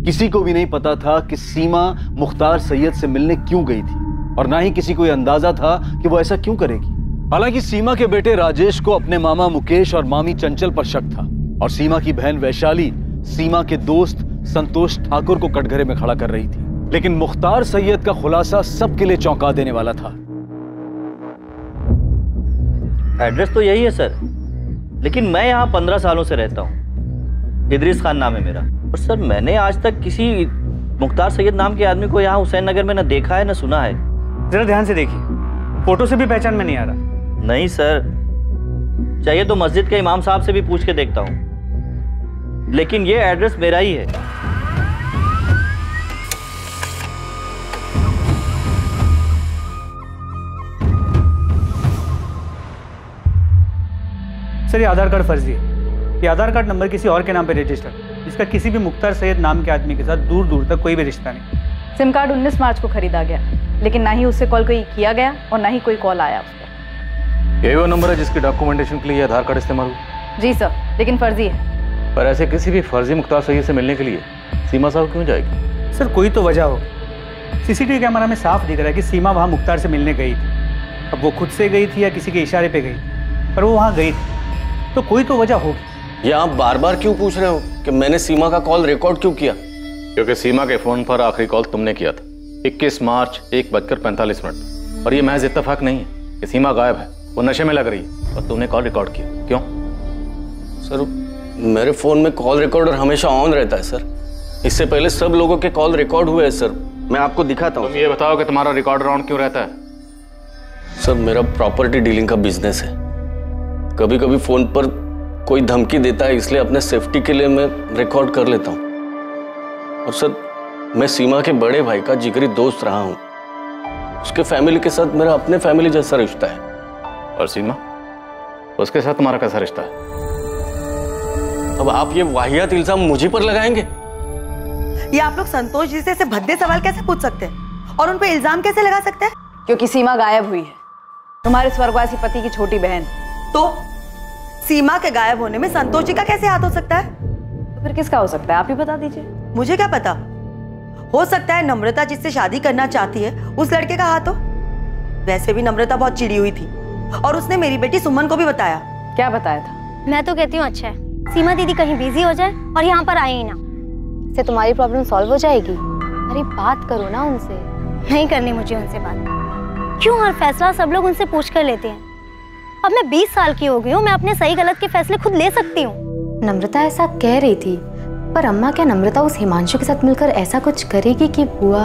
किसी को भी नहीं पता था कि सीमा मुख्तार सैयद से मिलने क्यों गई थी, और ना ही किसी को यह अंदाजा था कि वो ऐसा क्यों करेगी। हालांकि सीमा के बेटे राजेश को अपने मामा मुकेश और मामी चंचल पर शक था, और सीमा की बहन वैशाली सीमा के दोस्त संतोष ठाकुर को कटघरे में खड़ा कर रही थी। लेकिन मुख्तार सैयद का खुलासा सबके लिए चौंका देने वाला था। एड्रेस तो यही है सर, लेकिन मैं यहाँ 15 सालों से रहता हूँ। इदरीस खान नाम है मेरा। और सर मैंने आज तक किसी मुख्तार सैयद नाम के आदमी को यहाँ हुसैन नगर में न देखा है न सुना है। जरा ध्यान से देखिए, फोटो से भी पहचान में नहीं आ रहा। नहीं सर, चाहिए तो मस्जिद के इमाम साहब से भी पूछ के देखता हूँ, लेकिन ये एड्रेस मेरा ही है। सर ये आधार कार्ड फर्जी है। ये आधार कार्ड नंबर किसी और के नाम पे रजिस्टर्ड, इसका किसी भी मुख्तार सैयद नाम के आदमी के साथ दूर दूर तक कोई भी रिश्ता नहीं। सिम कार्ड 19 मार्च को खरीदा गया, लेकिन ना ही उससे कॉल कोई किया गया और ना ही कोई कॉल आया उस पर। यही वो नंबर है जिसकी डॉक्यूमेंटेशन के लिए आधार कार्ड इस्तेमाल हुआ? जी सर, लेकिन फर्जी है। पर ऐसे किसी भी फर्जी मुख्तार सैयद से मिलने के लिए सीमा साहब क्यों जाएगी? सर कोई तो वजह होगी। सीसीटीवी कैमरा में साफ दिख रहा है कि सीमा वहाँ मुख्तार से मिलने गई थी। अब वो खुद से गई थी या किसी के इशारे पे गई थी, पर वो वहाँ गई थी, तो कोई तो वजह होगी। ये आप बार बार क्यों पूछ रहे हो कि मैंने सीमा का कॉल रिकॉर्ड क्यों किया? क्योंकि सीमा के फोन पर आखिरी कॉल तुमने किया था 21 मार्च 1:45 और ये महज इत्तेफाक नहीं है कि सीमा गायब है, वो नशे में लग रही है और तुमने कॉल रिकॉर्ड किया। क्यों? सर मेरे फोन में कॉल रिकॉर्डर हमेशा ऑन रहता है सर। इससे पहले सब लोगों के कॉल रिकॉर्ड हुए हैं सर, मैं आपको दिखाता हूँ। तुम ये बताओ कि तुम्हारा रिकॉर्डर ऑन क्यों रहता है? सर मेरा प्रॉपर्टी डीलिंग का बिजनेस है, कभी कभी फोन पर कोई धमकी देता है, इसलिए अपने सेफ्टी के लिए मैं रिकॉर्ड कर लेता हूँ। और सर मैं सीमा के बड़े भाई का जिगरी दोस्त रहा हूँ, उसके फैमिली के साथ मेरा अपने फैमिली जैसा रिश्ता है। और सीमा, उसके साथ तुम्हारा कैसा रिश्ता है? अब आप ये वाहियात इल्जाम मुझे पर लगाएंगे? ये आप लोग संतोष जी से ऐसे भद्दे सवाल कैसे पूछ सकते हैं और उन पे इल्जाम कैसे लगा सकते हैं? क्योंकि सीमा गायब हुई है, तुम्हारे स्वर्गवासी पति की छोटी बहन। तो सीमा के गायब होने में संतोष जी का कैसे हाथ हो सकता है? तो फिर किसका हो सकता है, आप ही बता दीजिए। मुझे क्या पता, हो सकता है नम्रता जिससे शादी करना चाहती है उस लड़के का हाथ हो। वैसे भी नम्रता बहुत चिड़ी हुई थी और उसने मेरी बेटी सुमन को भी बताया। क्या बताया था? मैं तो कहती हूँ अच्छा है सीमा दीदी कहीं बिजी हो जाए और यहाँ पर आए ही ना, इससे तुम्हारी प्रॉब्लम सॉल्व हो जाएगी। अरे बात करो ना उनसे। नहीं करनी मुझे उनसे बात। क्यों हर फैसला सब लोग उनसे पूछ कर लेते हैं? अब मैं 20 साल की हो गई हूँ, मैं अपने सही गलत के फैसले खुद ले सकती हूँ। नम्रता ऐसा कह रही थी, पर अम्मा क्या नम्रता उस हिमांशु के साथ मिलकर ऐसा कुछ करेगी कि बुआ?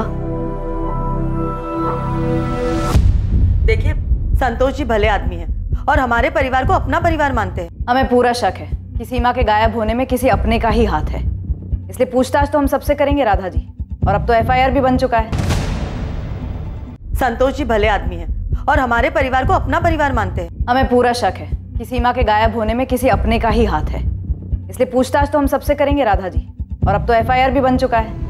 देखिए संतोष जी भले आदमी हैं और हमारे परिवार को अपना परिवार मानते हैं। हमें पूरा शक है कि सीमा के गायब होने में किसी अपने का ही हाथ है, इसलिए पूछताछ तो हम सबसे करेंगे राधा जी, और अब तो FIR भी बन चुका है। संतोष जी भले आदमी हैं और हमारे परिवार को अपना परिवार मानते हैं। हमें पूरा शक है कि सीमा के गायब होने में किसी अपने का ही हाथ है, इसलिए पूछताछ तो हम सबसे करेंगे राधा जी, और अब तो FIR भी बन चुका है।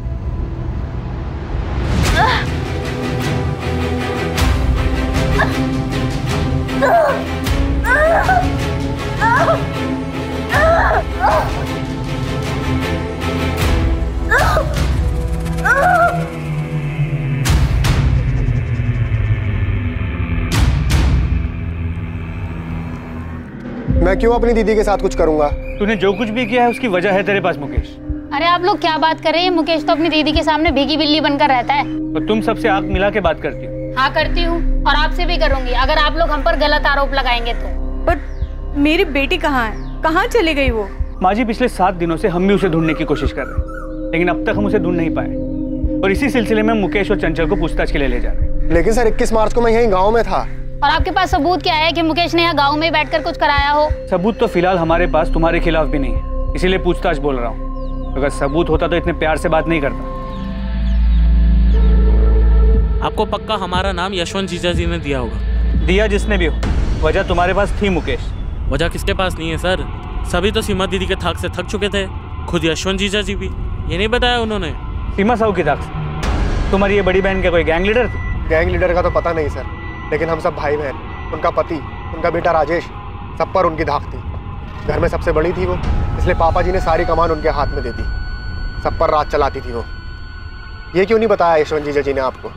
मैं क्यों अपनी दीदी के साथ कुछ करूंगा? तूने जो कुछ भी किया है उसकी वजह है तेरे पास मुकेश। अरे आप लोग क्या बात कर रहे हैं? मुकेश तो अपनी दीदी के सामने भीगी बिल्ली बनकर रहता है। और तुम सबसे आंख मिला के बात करती हो। हाँ करती हूँ, और आपसे भी करूंगी अगर आप लोग हम पर गलत आरोप लगाएंगे तो। पर मेरी बेटी कहाँ है? कहाँ चली गई वो? माँ जी पिछले 7 दिनों से हम भी उसे ढूंढने की कोशिश कर रहे हैं, लेकिन अब तक हम उसे ढूंढ नहीं पाए, और इसी सिलसिले में मुकेश और चंचल को पूछताछ के लिए ले जा रहे हैं। लेकिन सर 21 मार्च को मैं यहीं गाँव में था। और आपके पास सबूत क्या है कि मुकेश ने यहाँ गाँव में बैठकर कुछ कराया हो? सबूत तो फिलहाल हमारे पास तुम्हारे खिलाफ भी नहीं है, इसीलिए पूछताछ बोल रहा हूँ। अगर सबूत होता तो इतने प्यार से बात नहीं करता। आपको पक्का हमारा नाम यशवंत जीजा जी ने दिया होगा। दिया जिसने भी हो, वजह तुम्हारे पास थी मुकेश। वजह किसके पास नहीं है सर, सभी तो सीमा दीदी के थाक से थक चुके थे, खुद यशवंत जीजा जी भी। ये नहीं बताया उन्होंने? सीमा साहू की थाक से? तुम्हारी ये बड़ी बहन क्या कोई गैंग लीडर थी? गैंग लीडर का तो पता नहीं सर, लेकिन हम सब भाई बहन, उनका पति, उनका बेटा राजेश, सब पर उनकी धाक थी। घर में सबसे बड़ी थी वो, इसलिए पापा जी ने सारी कमान उनके हाथ में दे दी। सब पर राज चलाती थी वो। ये क्यों नहीं बताया यशवंत जीजा जी ने आपको?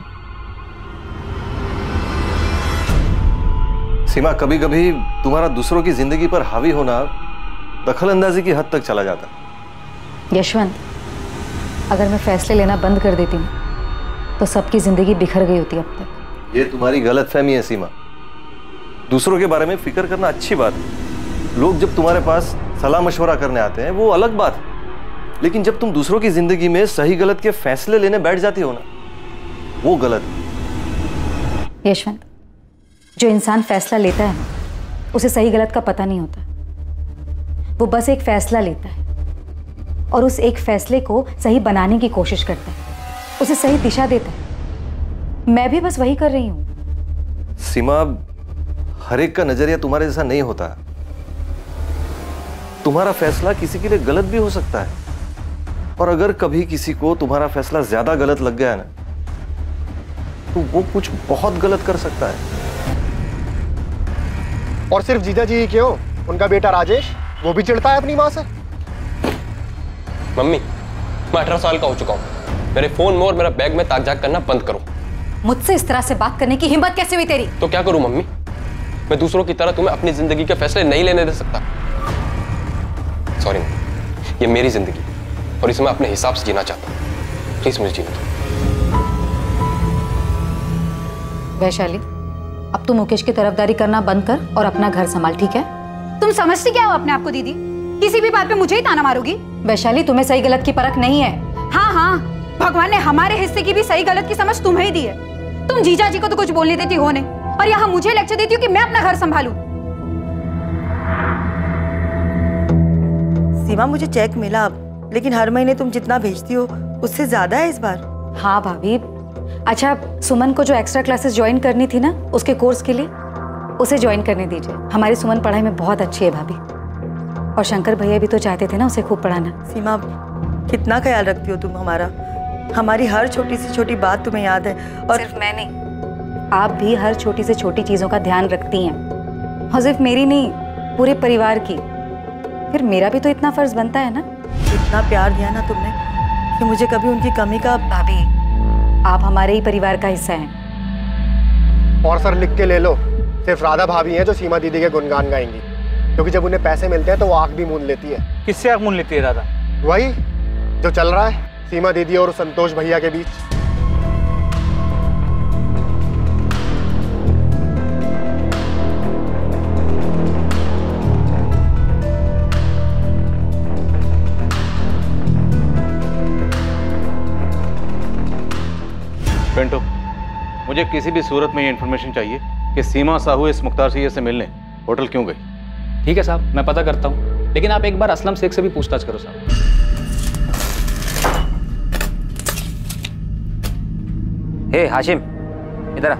सीमा, कभी कभी तुम्हारा दूसरों की जिंदगी पर हावी होना दखल अंदाजी की हद तक चला जाता। यशवंत, अगर मैं फैसले लेना बंद कर देती हूँ तो सबकी जिंदगी बिखर गई होती अब तक। ये तुम्हारी गलतफहमी है सीमा। दूसरों के बारे में फिक्र करना अच्छी बात है। लोग जब तुम्हारे पास सलाह मशवरा करने आते हैं वो अलग बात है, लेकिन जब तुम दूसरों की जिंदगी में सही गलत के फैसले लेने बैठ जाती हो ना, वो गलत है। यशवंत, जो इंसान फैसला लेता है उसे सही गलत का पता नहीं होता। वो बस एक फैसला लेता है और उस एक फैसले को सही बनाने की कोशिश करता है, उसे सही दिशा देता है। मैं भी बस वही कर रही हूं। सीमा, हर एक का नजरिया तुम्हारे जैसा नहीं होता। तुम्हारा फैसला किसी के लिए गलत भी हो सकता है, और अगर कभी किसी को तुम्हारा फैसला ज्यादा गलत लग गया ना, तो वो कुछ बहुत गलत कर सकता है। और सिर्फ जीजा जी ही क्यों, उनका बेटा राजेश, वो भी चिढ़ता है अपनी माँ से। मम्मी, मैं 18 साल का हो चुका हूँ। मेरे फोन में और मेरा बैग में ताक झाक करना बंद करो। मुझसे इस तरह से बात करने की हिम्मत कैसे हुई तेरी? तो क्या करूं मम्मी? मैं दूसरों की तरह तुम्हें अपनी जिंदगी के फैसले नहीं लेने दे सकता। सॉरी, ये मेरी जिंदगी और इसे मैं अपने हिसाब से जीना चाहता हूँ। प्लीज मुझे जीने दो। वैशाली, अब तू मुकेश की तरफदारी करना बंद कर और अपना घर संभाल, ठीक है? तुम समझती क्या हो अपने आप को दीदी? किसी भी बात पे मुझे ही ताना मारोगी? वैशाली, तुम्हें सही गलत की परख नहीं है। हाँ हाँ, भगवान ने हमारे हिस्से की भी सही गलत की समझ तुम्हें ही दी है। तुम जीजा जी को तो कुछ बोलने देती हो नहीं, और यहाँ मुझे लेक्चर देती हो कि मैं अपना घर संभालूं। सीमा, मुझे चेक मिला, लेकिन हर महीने तुम जितना भेजती हो उससे ज्यादा है इस बार। हाँ भाभी। अच्छा, सुमन को जो एक्स्ट्रा क्लासेस ज्वाइन करनी थी ना उसके कोर्स के लिए, उसे ज्वाइन करने दीजिए। हमारी सुमन पढ़ाई में बहुत अच्छी है भाभी, और शंकर भैया भी तो चाहते थे ना उसे खूब पढ़ाना। सीमा, कितना ख्याल रखती हो तुम हमारा। हमारी हर छोटी से छोटी बात तुम्हें याद है। और सिर्फ मैं नहीं, आप भी हर छोटी से छोटी चीजों का ध्यान रखती हैं, और सिर्फ मेरी नहीं, पूरे परिवार की। फिर मेरा भी तो इतना फर्ज बनता है ना। इतना प्यार दिया ना तुमने कि मुझे कभी उनकी कमी का। भाभी, आप हमारे ही परिवार का हिस्सा हैं। और सर लिख के ले लो, सिर्फ राधा भाभी हैं जो सीमा दीदी के गुणगान गाएंगी, क्योंकि जब उन्हें पैसे मिलते हैं तो वो आंख भी मूंद लेती है। किससे आंख मूंद लेती है राधा? वही जो चल रहा है सीमा दीदी और संतोष भैया के बीच। पिंटू, मुझे किसी भी सूरत में ये इन्फॉर्मेशन चाहिए कि सीमा साहू इस मुख्तार सैयद से मिलने होटल क्यों गई। ठीक है साहब, मैं पता करता हूँ, लेकिन आप एक बार असलम शेख से भी पूछताछ करो साहब। हे हाशिम, इधर आ।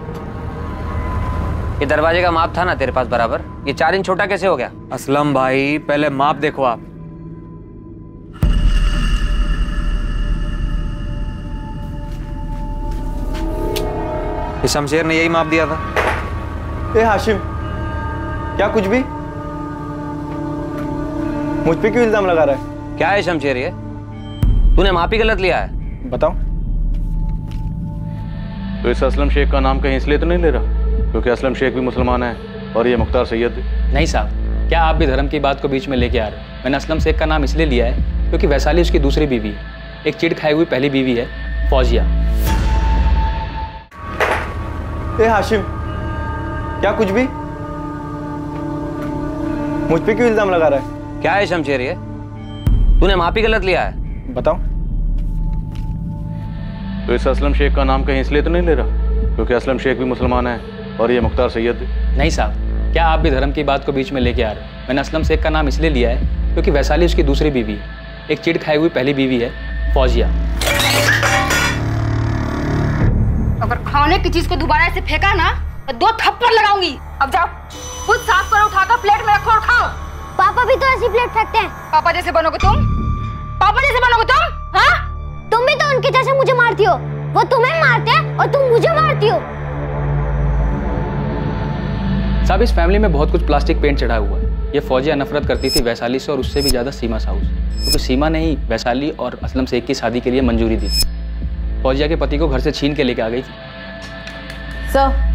ये दरवाजे का माप था ना तेरे पास बराबर, ये 4 इंच छोटा कैसे हो गया? असलम भाई, पहले माप देखो आप। ये शमशेर ने यही माप दिया था। ए हाशिम, क्या कुछ भी? मुझ पे क्यों इल्जाम लगा रहा है? क्या है शमशेर ये? तूने माप ही गलत लिया है। बताओ। तो इस असलम शेख का नाम कहीं इसलिए तो नहीं ले रहा क्योंकि असलम शेख भी मुसलमान है और ये मुख्तार सैयद भी? नहीं साहब, क्या आप भी धर्म की बात को बीच में लेके आ रहे हैं? मैंने असलम शेख का नाम इसलिए लिया है क्योंकि वैशाली उसकी दूसरी बीवी है, एक चिढ़ खाई हुई पहली बीवी है फौजिया। ए हाशिम, क्या कुछ भी? मुझ पे क्यों इल्जाम लगा रहा है? क्या है शमशेर ये? तूने माप ही गलत लिया है। बताओ। तो इस असलम शेख का नाम कहीं इसलिए तो नहीं ले रहा क्योंकि असलम शेख भी मुसलमान है और ये मुख्तार सैयद भी? नहीं साहब, क्या आप भी धर्म की बात को बीच में लेके आ रहे हैं? मैंने असलम शेख का नाम इसलिए लिया है क्योंकि वैशाली उसकी दूसरी बीवी है, एक चिढ़ खाई हुई पहली बीवी है फौजिया। अगर खाने की चीज को दोबारा ऐसे फेंका ना मैं 2 थप्पड़ लगाऊंगी। अब जाओ, खुद साफ करो, उठाकर प्लेट में रखो और खाओ। पापा भी तो ऐसी प्लेट फेंकते हैं। पापा जैसे बनोगे तुम? पापा जैसे बनोगे तुम? हाँ? तुम भी तो उनके जैसे मुझे मारती हो। वो तुम्हें मारते हैं और तुम मुझे मारती हो। साहब, इस फैमिली में बहुत कुछ प्लास्टिक पेंट चढ़ा हुआ है। ये फौजिया नफरत करती थी वैशाली से और उससे भी ज्यादा सीमा साहू से, क्योंकि सीमा ने ही वैशाली और असलम शेख की शादी के लिए मंजूरी दी। फौजिया के पति को घर से छीन के लेके आ गई थी। सर,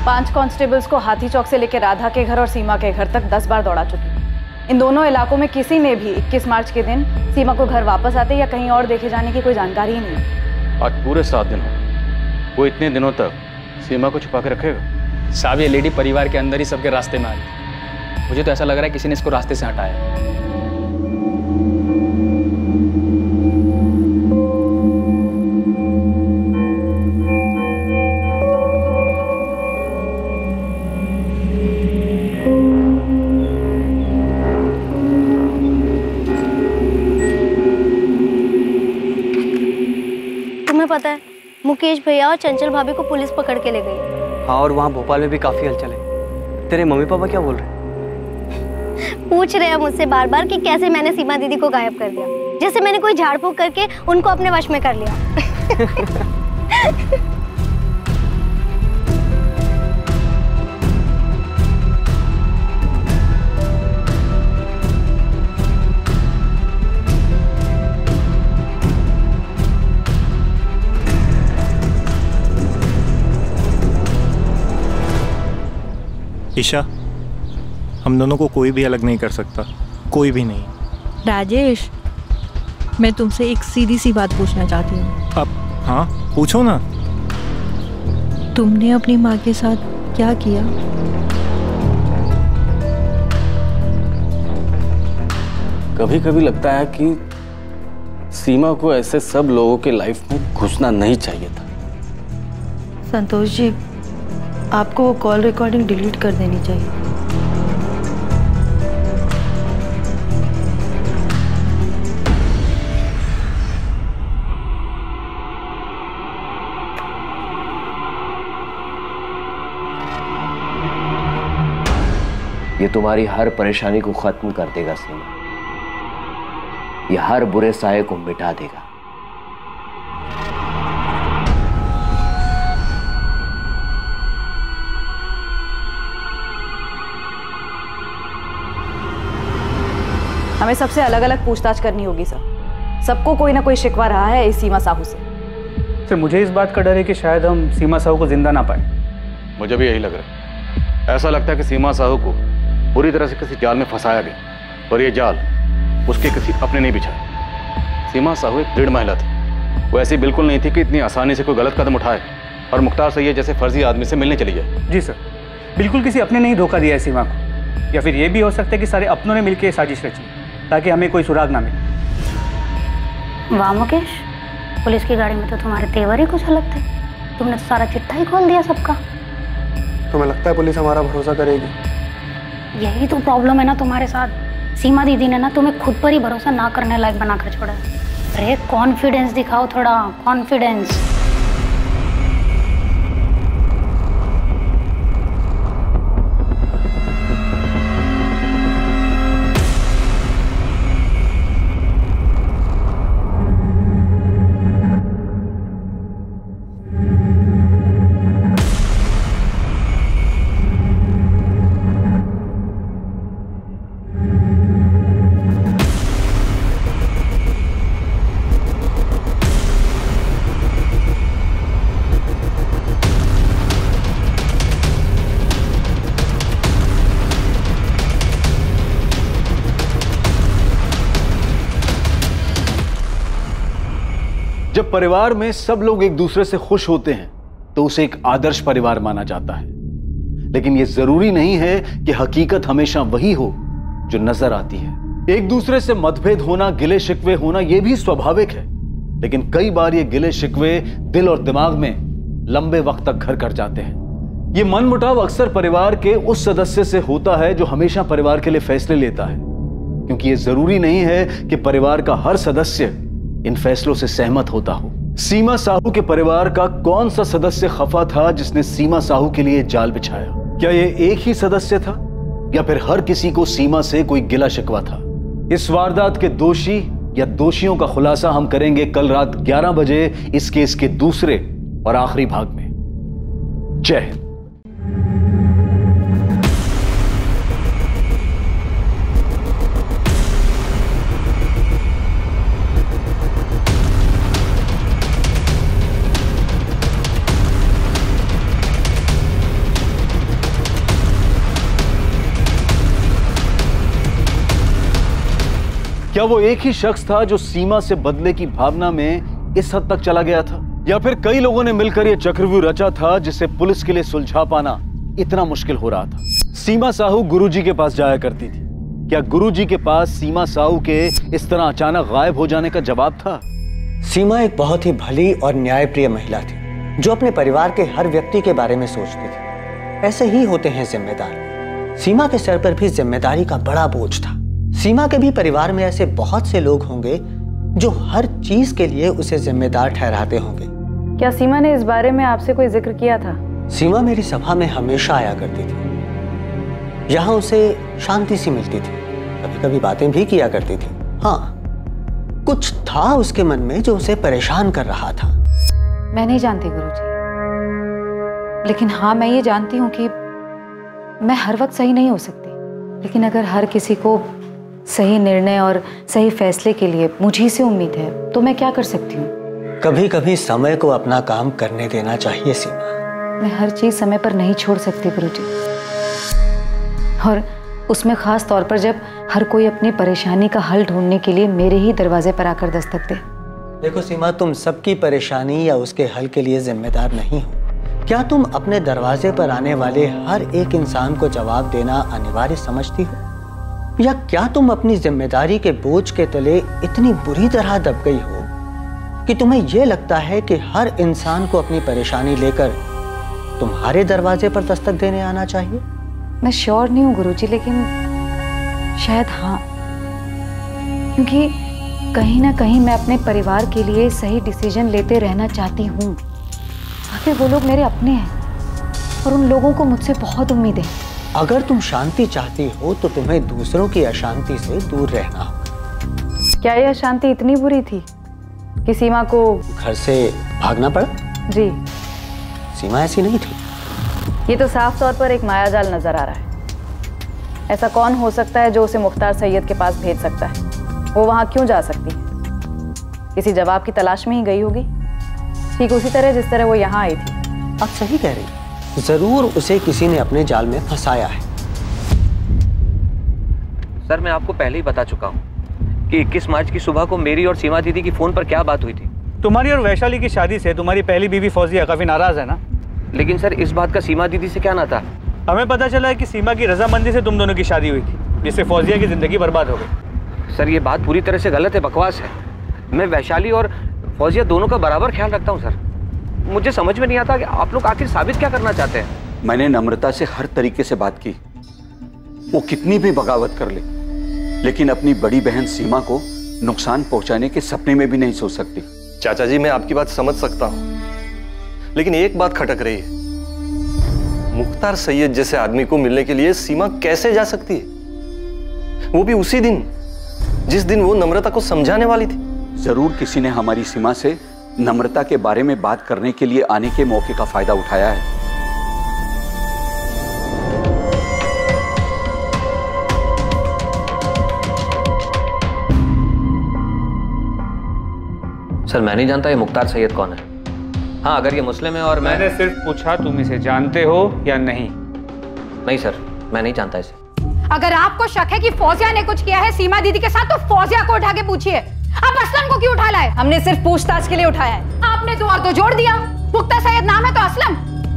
5 कांस्टेबल्स को हाथी चौक से लेकर राधा के घर और सीमा के घर तक 10 बार दौड़ा चुकी। इन दोनों इलाकों में किसी ने भी 21 मार्च के दिन सीमा को घर वापस आते या कहीं और देखे जाने की कोई जानकारी ही नहीं। आज पूरे 7 दिन हो, वो इतने दिनों तक सीमा को छुपा के रखेगा? साहब, ये लेडी परिवार के अंदर ही सबके रास्ते में आ गई। मुझे तो ऐसा लग रहा है किसी ने इसको रास्ते से हटाया। तुम्हें पता है, मुकेश भैया और चंचल भाभी को पुलिस पकड़ के ले गई। हाँ, और वहाँ भोपाल में भी काफी हलचल है। तेरे मम्मी पापा क्या बोल रहे हैं? पूछ रहे हैं मुझसे बार बार कि कैसे मैंने सीमा दीदी को गायब कर दिया, जैसे मैंने कोई झाड़ फूक करके उनको अपने वश में कर लिया। ईशा, हम दोनों को कोई भी अलग नहीं कर सकता, कोई भी नहीं। राजेश, मैं तुमसे एक सीधी सी बात पूछना चाहती हूँ। अब हाँ, पूछो ना। तुमने अपनी माँ के साथ क्या किया? कभी कभी लगता है कि सीमा को ऐसे सब लोगों के लाइफ में घुसना नहीं चाहिए था। संतोष जी, आपको वो कॉल रिकॉर्डिंग डिलीट कर देनी चाहिए। ये तुम्हारी हर परेशानी को खत्म कर देगा सीमा, ये हर बुरे साये को मिटा देगा। हमें सबसे अलग अलग पूछताछ करनी होगी सर। सबको कोई ना कोई शिकवा रहा है इस सीमा साहू से। सर, मुझे इस बात का डर है कि शायद हम सीमा साहू को जिंदा ना पाए। मुझे भी यही लग रहा है। ऐसा लगता है कि सीमा साहू को पूरी तरह से किसी जाल में फंसाया गया और ये जाल उसके किसी अपने नहीं बिछाए। सीमा साहू एक दृढ़ महिला थी। वो ऐसी बिल्कुल नहीं थी कि इतनी आसानी से कोई गलत कदम उठाए और मुख्तार सैयद जैसे फर्जी आदमी से मिलने चली जाए। जी सर, बिल्कुल किसी अपने ने ही धोखा दिया है सीमा को, या फिर ये भी हो सकता है कि सारे अपनों ने मिलकर साजिश रची ताकि हमें कोई सुराग ना मिले। वाह मुकेश, पुलिस की गाड़ी में तो तुम्हारे तेवर ही कुछ अलग थे। तुमने तो सारा चिट्ठा ही खोल दिया सबका। तुम्हें लगता है पुलिस हमारा भरोसा करेगी? यही तो प्रॉब्लम है ना तुम्हारे साथ। सीमा दीदी ने ना तुम्हें खुद पर ही भरोसा ना करने लायक बनाकर छोड़ा। अरे कॉन्फिडेंस दिखाओ, थोड़ा कॉन्फिडेंस। जब परिवार में सब लोग एक दूसरे से खुश होते हैं तो उसे एक आदर्श परिवार माना जाता है। लेकिन यह जरूरी नहीं है कि हकीकत हमेशा वही हो जो नजर आती है। एक दूसरे से मतभेद होना, गिले शिकवे होना, यह भी स्वाभाविक है। लेकिन कई बार ये गिले शिकवे दिल और दिमाग में लंबे वक्त तक घर कर जाते हैं। ये मनमुटाव अक्सर परिवार के उस सदस्य से होता है जो हमेशा परिवार के लिए फैसले लेता है, क्योंकि ये जरूरी नहीं है कि परिवार का हर सदस्य इन फैसलों से सहमत होता हो। सीमा साहू के परिवार का कौन सा सदस्य खफा था जिसने सीमा साहू के लिए जाल बिछाया? क्या ये एक ही सदस्य था या फिर हर किसी को सीमा से कोई गिला शिकवा था? इस वारदात के दोषी या दोषियों का खुलासा हम करेंगे कल रात 11 बजे इस केस के दूसरे और आखिरी भाग में। जय हिंद। क्या वो एक ही शख्स था जो सीमा से बदले की भावना में इस हद तक चला गया था, या फिर कई लोगों ने मिलकर यह चक्रव्यूह रचा था जिसे पुलिस के लिए सुलझा पाना इतना मुश्किल हो रहा था? सीमा साहू गुरुजी के पास जाया करती थी। क्या गुरुजी के पास सीमा साहू के इस तरह अचानक गायब हो जाने का जवाब था? सीमा एक बहुत ही भली और न्यायप्रिय महिला थी जो अपने परिवार के हर व्यक्ति के बारे में सोचती थी। ऐसे ही होते हैं जिम्मेदार। सीमा के सर पर भी जिम्मेदारी का बड़ा बोझ था। सीमा के भी परिवार में ऐसे बहुत से लोग होंगे जो हर चीज के लिए उसे जिम्मेदार ठहराते होंगे। क्या सीमा ने इस बारे में आपसे कोई जिक्र किया था? सीमा मेरी सभा में हमेशा आया करती थी। यहाँ उसे शांति सी मिलती थी, कभी कभी बातें भी किया करती थी। हाँ, कुछ था उसके मन में जो उसे परेशान कर रहा था। मैं नहीं जानती गुरुजी, लेकिन हाँ मैं ये जानती हूँ कि मैं हर वक्त सही नहीं हो सकती, लेकिन अगर हर किसी को सही निर्णय और सही फैसले के लिए मुझी से उम्मीद है तो मैं क्या कर सकती हूँ? कभी कभी समय को अपना काम करने देना चाहिए सीमा। मैं हर चीज समय पर नहीं छोड़ सकती गुरुजी, और उसमें खास तौर पर जब हर कोई अपनी परेशानी का हल ढूंढने के लिए मेरे ही दरवाजे पर आकर दस्तक दे। देखो सीमा, तुम सबकी परेशानी या उसके हल के लिए जिम्मेदार नहीं हो। क्या तुम अपने दरवाजे पर आने वाले हर एक इंसान को जवाब देना अनिवार्य समझती हो, या क्या तुम अपनी जिम्मेदारी के बोझ के तले इतनी बुरी तरह दब गई हो कि तुम्हें यह लगता है कि हर इंसान को अपनी परेशानी लेकर तुम्हारे दरवाजे पर दस्तक देने आना चाहिए? मैं श्योर नहीं हूँ गुरुजी, लेकिन शायद हाँ, क्योंकि कहीं ना कहीं मैं अपने परिवार के लिए सही डिसीजन लेते रहना चाहती हूँ। आखिर वो लोग मेरे अपने हैं और उन लोगों को मुझसे बहुत उम्मीद है। अगर तुम शांति चाहती हो तो तुम्हें दूसरों की अशांति से दूर रहना होगा। क्या यह अशांति इतनी बुरी थी कि सीमा को घर से भागना पड़ा? जी, सीमा ऐसी नहीं थी। ये तो साफ तौर पर एक मायाजाल नजर आ रहा है। ऐसा कौन हो सकता है जो उसे मुख्तार सैयद के पास भेज सकता है? वो वहां क्यों जा सकती है? किसी जवाब की तलाश में ही गई होगी, ठीक उसी तरह जिस तरह वो यहाँ आई थी। आप सही कह रही, जरूर उसे किसी ने अपने जाल में फंसाया है। सर, मैं आपको पहले ही बता चुका हूँ कि 21 मार्च की सुबह को मेरी और सीमा दीदी की फोन पर क्या बात हुई थी। तुम्हारी और वैशाली की शादी से तुम्हारी पहली बीवी फौजिया काफी नाराज है ना? लेकिन सर, इस बात का सीमा दीदी से क्या नाता? हमें पता चला है कि सीमा की रजामंदी से तुम दोनों की शादी हुई थी, जिससे फौजिया की जिंदगी बर्बाद हो गई। सर, ये बात पूरी तरह से गलत है, बकवास है। मैं वैशाली और फौजिया दोनों का बराबर ख्याल रखता हूँ सर। मुझे समझ में नहीं आता कि आप लोग आखिर साबित क्या करना चाहते हैं। मैंने नम्रता से हर तरीके से बात की, वो कितनी भी बगावत कर ले, लेकिन अपनी बड़ी बहन सीमा को नुकसान पहुंचाने के सपने में भी नहीं सोच सकती। चाचा जी, मैं आपकी बात समझ सकता हूं, लेकिन एक बात खटक रही है। मुख्तार सैयद जैसे आदमी को मिलने के लिए सीमा कैसे जा सकती है, वो भी उसी दिन जिस दिन वो नम्रता को समझाने वाली थी? जरूर किसी ने हमारी सीमा से नम्रता के बारे में बात करने के लिए आने के मौके का फायदा उठाया है। सर, मैं नहीं जानता ये मुख्तार सैयद कौन है। हाँ, अगर ये मुस्लिम है और मैंने सिर्फ पूछा तुम इसे जानते हो या नहीं? नहीं सर, मैं नहीं जानता इसे। अगर आपको शक है कि फौजिया ने कुछ किया है सीमा दीदी के साथ, तो फौजिया को उठा के पूछिए। आप असलम को क्यों उठा लाए? हमने सिर्फ पूछताछ के लिए उठाया है। आपने दो और दो जोड़ दिया। मुख्तार सैयद नाम है तो असलम।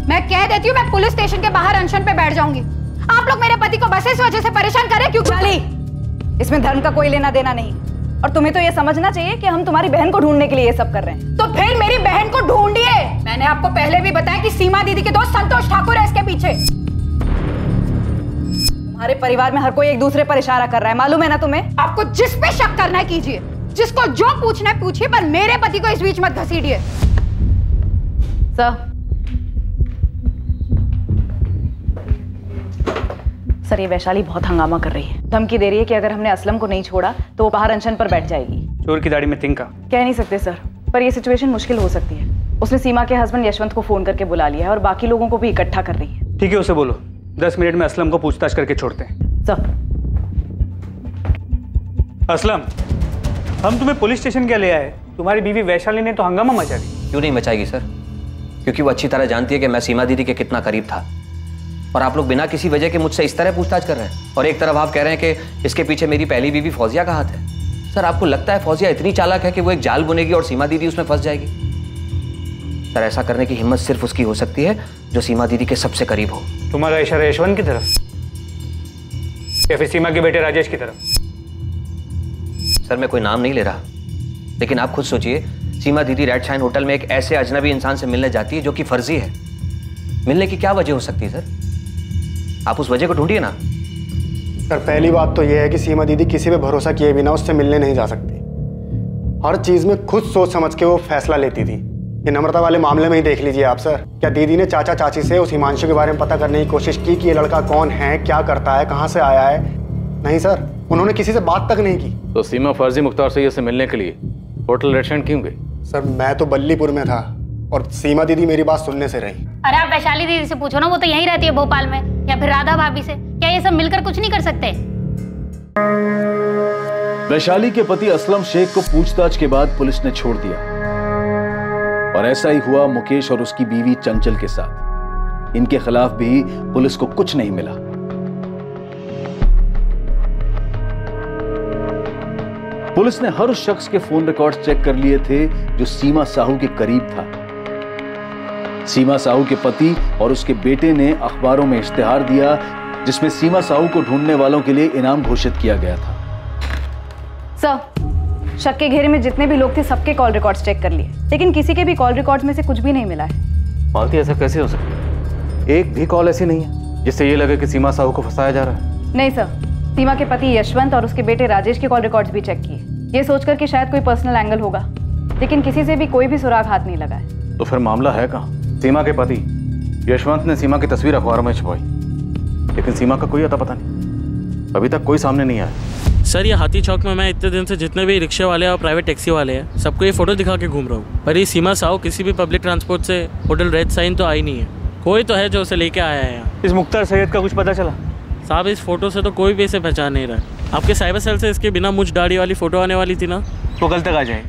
मैं कह देती हूँ, मैं पुलिस स्टेशन के बाहर अनशन पे बैठ जाऊंगी। आप लोग मेरे पति को बस इस वजह से परेशान कर रहे क्यों? इसमें धर्म का कोई लेना देना नहीं, और तुम्हें तो ये समझना चाहिए कि हम तुम्हारी बहन को ढूंढने के लिए ये सब कर रहे हैं। तो फिर मेरी बहन को ढूंढिए। मैंने आपको पहले भी बताया कि सीमा दीदी के दोस्त संतोष ठाकुर है इसके पीछे। हमारे परिवार में हर कोई एक दूसरे पर इशारा कर रहा है, मालूम है ना तुम्हें? आपको जिस पे शक करना है कीजिए, जिसको जो पूछना है पूछिए, पर मेरे पति को इस बीच मत घसीटिए। सर, ये वैशाली बहुत हंगामा कर रही है, धमकी दे रही है कि अगर हमने असलम को नहीं छोड़ा तो वो बाहर अनशन पर बैठ जाएगी। चोर की दाढ़ी में तिनका। कह नहीं सकते सर, पर ये सिचुएशन मुश्किल हो सकती है। उसने सीमा के हस्बैंड यशवंत को फोन करके बुला लिया है और बाकी लोगों को भी इकट्ठा कर रही है। ठीक है, उसे बोलो 10 मिनट में असलम को पूछताछ करके छोड़ते हैं। सर। असलम, हम तुम्हें पुलिस स्टेशन क्या ले आए? तुम्हारी बीवी वैशाली ने तो हंगामा मचा दी। क्यों नहीं मचाएगी सर? क्योंकि वो अच्छी तरह जानती है कि मैं सीमा दीदी के कितना करीब था, और आप लोग बिना किसी वजह के मुझसे इस तरह पूछताछ कर रहे हैं। और एक तरफ आप कह रहे हैं कि इसके पीछे मेरी पहली बीवी फौजिया का हाथ है। सर, आपको लगता है फौजिया इतनी चालाक है कि वो एक जाल बुनेगी और सीमा दीदी उसमें फंस जाएगी? सर, ऐसा करने की हिम्मत सिर्फ उसकी हो सकती है जो सीमा दीदी के सबसे करीब हो। तुम्हारा इशारा यशवंत की तरफ या फिर सीमा के बेटे राजेश की तरफ? सर, मैं कोई नाम नहीं ले रहा, लेकिन आप खुद सोचिए, सीमा दीदी रेड शाइन होटल में एक ऐसे अजनबी इंसान से मिलने जाती है जो कि फर्जी है। मिलने की क्या वजह हो सकती है सर? आप उस वजह को ढूंढिए ना। सर, पहली बात तो यह है कि सीमा दीदी किसी पे भरोसा किए बिना उससे मिलने नहीं जा सकती। हर चीज में खुद सोच समझ के वो फैसला लेती थी। ये नम्रता वाले मामले में ही देख लीजिए आप सर। क्या दीदी ने चाचा चाची से उस हिमांशु के बारे में पता करने की कोशिश की कि ये लड़का कौन है, क्या करता है, कहाँ से आया है? नहीं सर, उन्होंने किसी से बात तक नहीं की। तो सीमा फर्जी मुख्तार सैयद से मिलने के लिए होटल रेड शाइन क्यों गई? सर, मैं तो बल्लीपुर में था और सीमा दीदी मेरी बात सुनने से रही। अरे आप वैशाली दीदी से पूछो ना, वो तो यहीं रहती है भोपाल में, या फिर राधा भाभी से। क्या ये सब मिलकर कुछ नहीं कर सकते? वैशाली के पति असलम शेख को पूछताछ के बाद पुलिस ने छोड़ दिया, और ऐसा ही हुआ मुकेश और उसकी बीवी चंचल के साथ। इनके खिलाफ भी पुलिस को कुछ नहीं मिला। पुलिस ने हर उस शख्स के फोन रिकॉर्ड्स चेक कर लिए थे जो सीमा साहू के करीब था। सीमा साहू के पति और उसके बेटे ने अखबारों में इश्तिहार दिया जिसमें सीमा साहू को ढूंढने वालों के लिए इनाम घोषित किया गया था। सर, शक के घेरे में जितने भी लोग थे सबके कॉल रिकॉर्ड्स चेक कर लिए, लेकिन किसी के भी कॉल रिकॉर्ड्स में से कुछ भी नहीं मिला है। मालती, ऐसा कैसे हो सकता है? एक भी कॉल ऐसी नहीं है जिससे ये लगे कि सीमा साहू को फंसाया जा रहा है। नहीं सर, सीमा के पति यशवंत और उसके बेटे राजेश के कॉल रिकॉर्ड्स भी चेक किए, ये सोचकर कि शायद कोई पर्सनल एंगल होगा, लेकिन किसी से भी कोई भी सुराग हाथ नहीं लगा है। तो फिर मामला है कहाँ? सीमा के पति यशवंत ने सीमा की तस्वीर अखबारों में छपवाई, लेकिन सीमा का कोई अता पता नहीं, अभी तक कोई सामने नहीं आया। सर, ये हाथी चौक में मैं इतने दिन से जितने भी रिक्शे वाले और प्राइवेट टैक्सी वाले हैं सबको ये फोटो दिखा के घूम रहा हूँ, पर ये सीमा साहू किसी भी पब्लिक ट्रांसपोर्ट से होटल रेड साइन तो आई नहीं है। कोई तो है जो उसे लेके आया है यहाँ। इस मुख्तार सैयद का कुछ पता चला? साहब, इस फोटो से तो कोई भी इसे पहचान नहीं रहा। आपके साइबर सेल से इसके बिना मुझ दाढ़ी वाली फोटो आने वाली थी ना, तो कल तक आ जाए।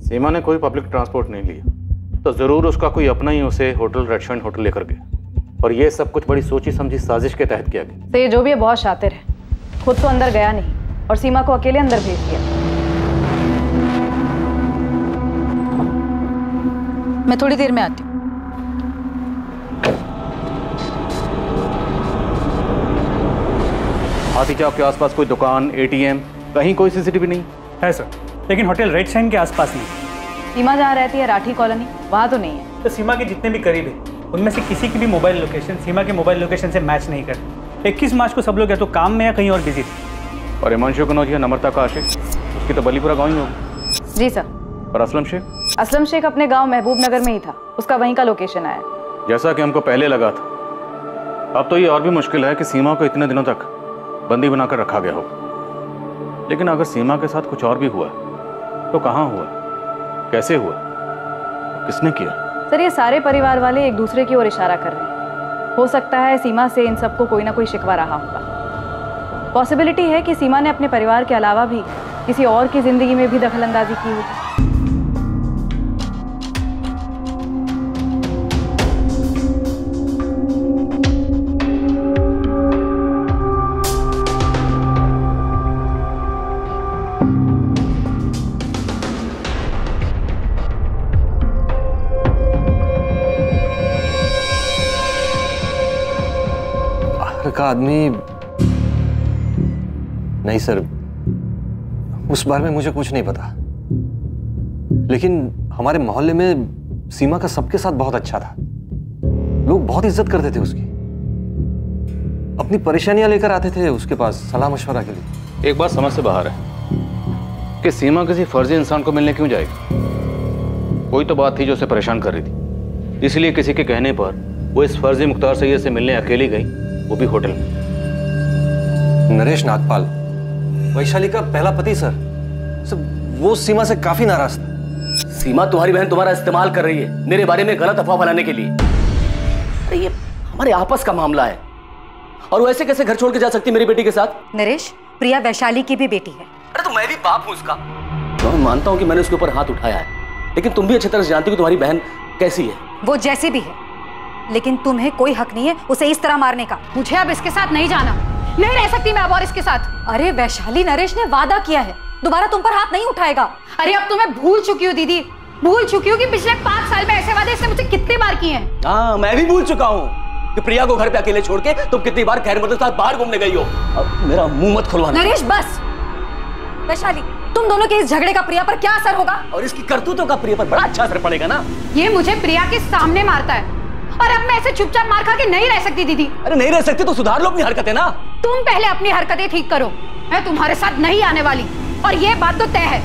सीमा ने कोई पब्लिक ट्रांसपोर्ट नहीं लिया, तो जरूर उसका कोई अपना ही उसे होटल रेड शाइन होटल लेकर गया, और ये सब कुछ बड़ी सोची समझी साजिश के तहत किया गया। तो ये जो भी है बहुत शातिर है, खुद तो अंदर गया नहीं और सीमा को अकेले अंदर भेज दिया। मैं थोड़ी देर में आती हूँ। हाथी चौक के आसपास कोई दुकान, एटीएम, कहीं कोई सीसीटीवी नहीं है सर, लेकिन होटल रेड शाइन के आसपास नहीं। सीमा जहाँ रहती है राठी कॉलोनी, वहाँ तो नहीं है। तो सीमा के जितने भी करीब है उनमें से किसी की भी मोबाइल लोकेशन सीमा के मोबाइल लोकेशन से मैच नहीं करती। 21 मार्च को सब लोग या तो काम में या कहीं और बिजी थे। और हिमांशु कनौजिया, नम्रता का आशिक, उसकी तो बलीपुरा गाँव ही होगी। जी सर। और असलम शेख? असलम शेख अपने गांव महबूब नगर में ही था, उसका वहीं का लोकेशन आया। जैसा कि हमको पहले लगा था, अब तो ये और भी मुश्किल है कि सीमा को इतने दिनों तक बंदी बनाकर रखा गया हो। लेकिन अगर सीमा के साथ कुछ और भी हुआ तो कहाँ हुआ, कैसे हुआ, किसने किया? सर, ये सारे परिवार वाले एक दूसरे की ओर इशारा कर रहे हैं। हो सकता है सीमा से इन सबको कोई ना कोई शिकवा रहा होगा। पॉसिबिलिटी है कि सीमा ने अपने परिवार के अलावा भी किसी और की जिंदगी में भी दखलंदाजी की होगी। का आदमी नहीं सर, उस बारे में मुझे कुछ नहीं पता, लेकिन हमारे मोहल्ले में सीमा का सबके साथ बहुत अच्छा था। लोग बहुत इज्जत करते थे उसकी, अपनी परेशानियां लेकर आते थे उसके पास सलाह मशवरा के लिए। एक बात समझ से बाहर है, कि सीमा किसी फर्जी इंसान को मिलने क्यों जाएगी? कोई तो बात थी जो उसे परेशान कर रही थी, इसलिए किसी के कहने पर वो इस फर्जी मुख्तार सैयद से मिलने अकेली गई, वो भी होटल में। नरेश नागपाल, वैशाली का पहला पति सर, वो सीमा से काफी नाराज था। सीमा तुम्हारी बहन तुम्हारा इस्तेमाल कर रही है मेरे बारे में गलत अफवाह फैलाने के लिए। अरे ये हमारे आपस का मामला है, और वो ऐसे कैसे घर छोड़ के जा सकती मेरी बेटी के साथ? नरेश, प्रिया वैशाली की भी बेटी है। अरे तो मैं भी बाप हूं उसका। तो मैं मानता हूं कि मैंने उसके ऊपर हाथ उठाया है, लेकिन तुम भी अच्छी तरह से जानती हो तुम्हारी बहन कैसी है। वो जैसी भी है, लेकिन तुम्हें कोई हक नहीं है उसे इस तरह मारने का। मुझे अब इसके साथ नहीं जाना, नहीं रह सकती मैं अब और इसके साथ। अरे वैशाली, नरेश ने वादा किया है दोबारा तुम पर हाथ नहीं उठाएगा। अरे अब तो मैं भूल चुकी हूँ दीदी, भूल चुकी हूँ कि पिछले 5 साल में ऐसे वादे इसने मुझसे कितनी बार किए हैं। हाँ, मैं भी भूल चुका हूँ कि प्रिया को घर पे अकेले छोड़ के तुम कितनी बार खैर मदद के साथ बाहर घूमने गई हो। अब मेरा मुंह मत खुलवाना। नरेश बस। वैशाली, तुम दोनों के इस झगड़े का प्रिया पर क्या असर होगा? और इसकी करतूतों का प्रिया पर बड़ा अच्छा असर पड़ेगा ना। ये मुझे प्रिया के सामने मारता है, और अब मैं ऐसे चुपचाप मार खा के नहीं रह सकती दीदी। अरे नहीं रह सकती तो सुधार लो अपनी हरकतें ना। तुम पहले अपनी हरकतें ठीक करो, मैं तुम्हारे साथ नहीं आने वाली, और ये बात तो तय है।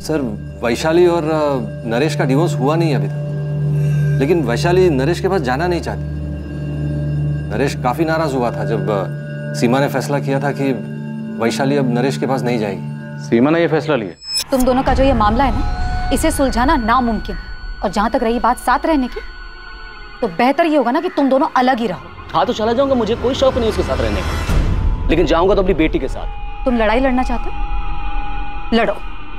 सर, वैशाली और नरेश का डिवोर्स हुआ नहीं अभी तक, लेकिन वैशाली नरेश के पास जाना नहीं चाहती। नरेश काफी नाराज हुआ था जब सीमा ने फैसला किया था कि वैशाली अब नरेश के पास नहीं जाएगी। सीमा ने यह फैसला लिया? तुम दोनों का जो ये मामला है ना, इसे सुलझाना नामुमकिन है। और जहां तक रही बात साथ रहने की, तो बेहतर ये होगा ना कि तुम दोनों अलग ही रहो। हाँ तो चला जाऊंगा, मुझे कोई शौक नहीं उसके साथ रहने का, लेकिन जाऊंगा तो अपनी बेटी के साथ। तुम लड़ाई लड़ना चाहते हो, लड़ो,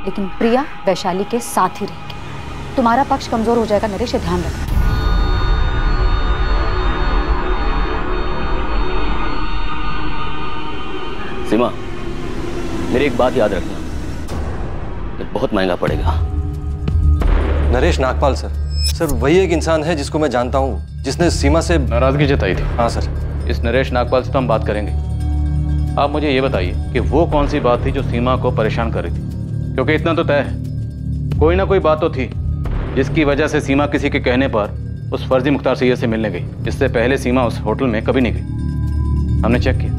लेकिन प्रिया वैशाली के साथ ही रहेगी। तुम्हारा पक्ष कमजोर हो जाएगा नरेश, ध्यान रखना। सीमा, मेरी एक बात याद रखना, ये बहुत महंगा पड़ेगा। नरेश नागपाल सर, वही एक इंसान है जिसको मैं जानता हूँ, जिसने सीमा से नाराजगी जताई थी। हाँ सर। इस नरेश नागपाल से तो हम बात करेंगे। आप मुझे ये बताइए कि वो कौन सी बात थी जो सीमा को परेशान कर रही थी, क्योंकि इतना तो तय है कोई ना कोई बात तो थी जिसकी वजह से सीमा किसी के कहने पर उस फर्जी मुख्तार सैयद से मिलने गई। इससे पहले सीमा उस होटल में कभी नहीं गई, हमने चेक किया।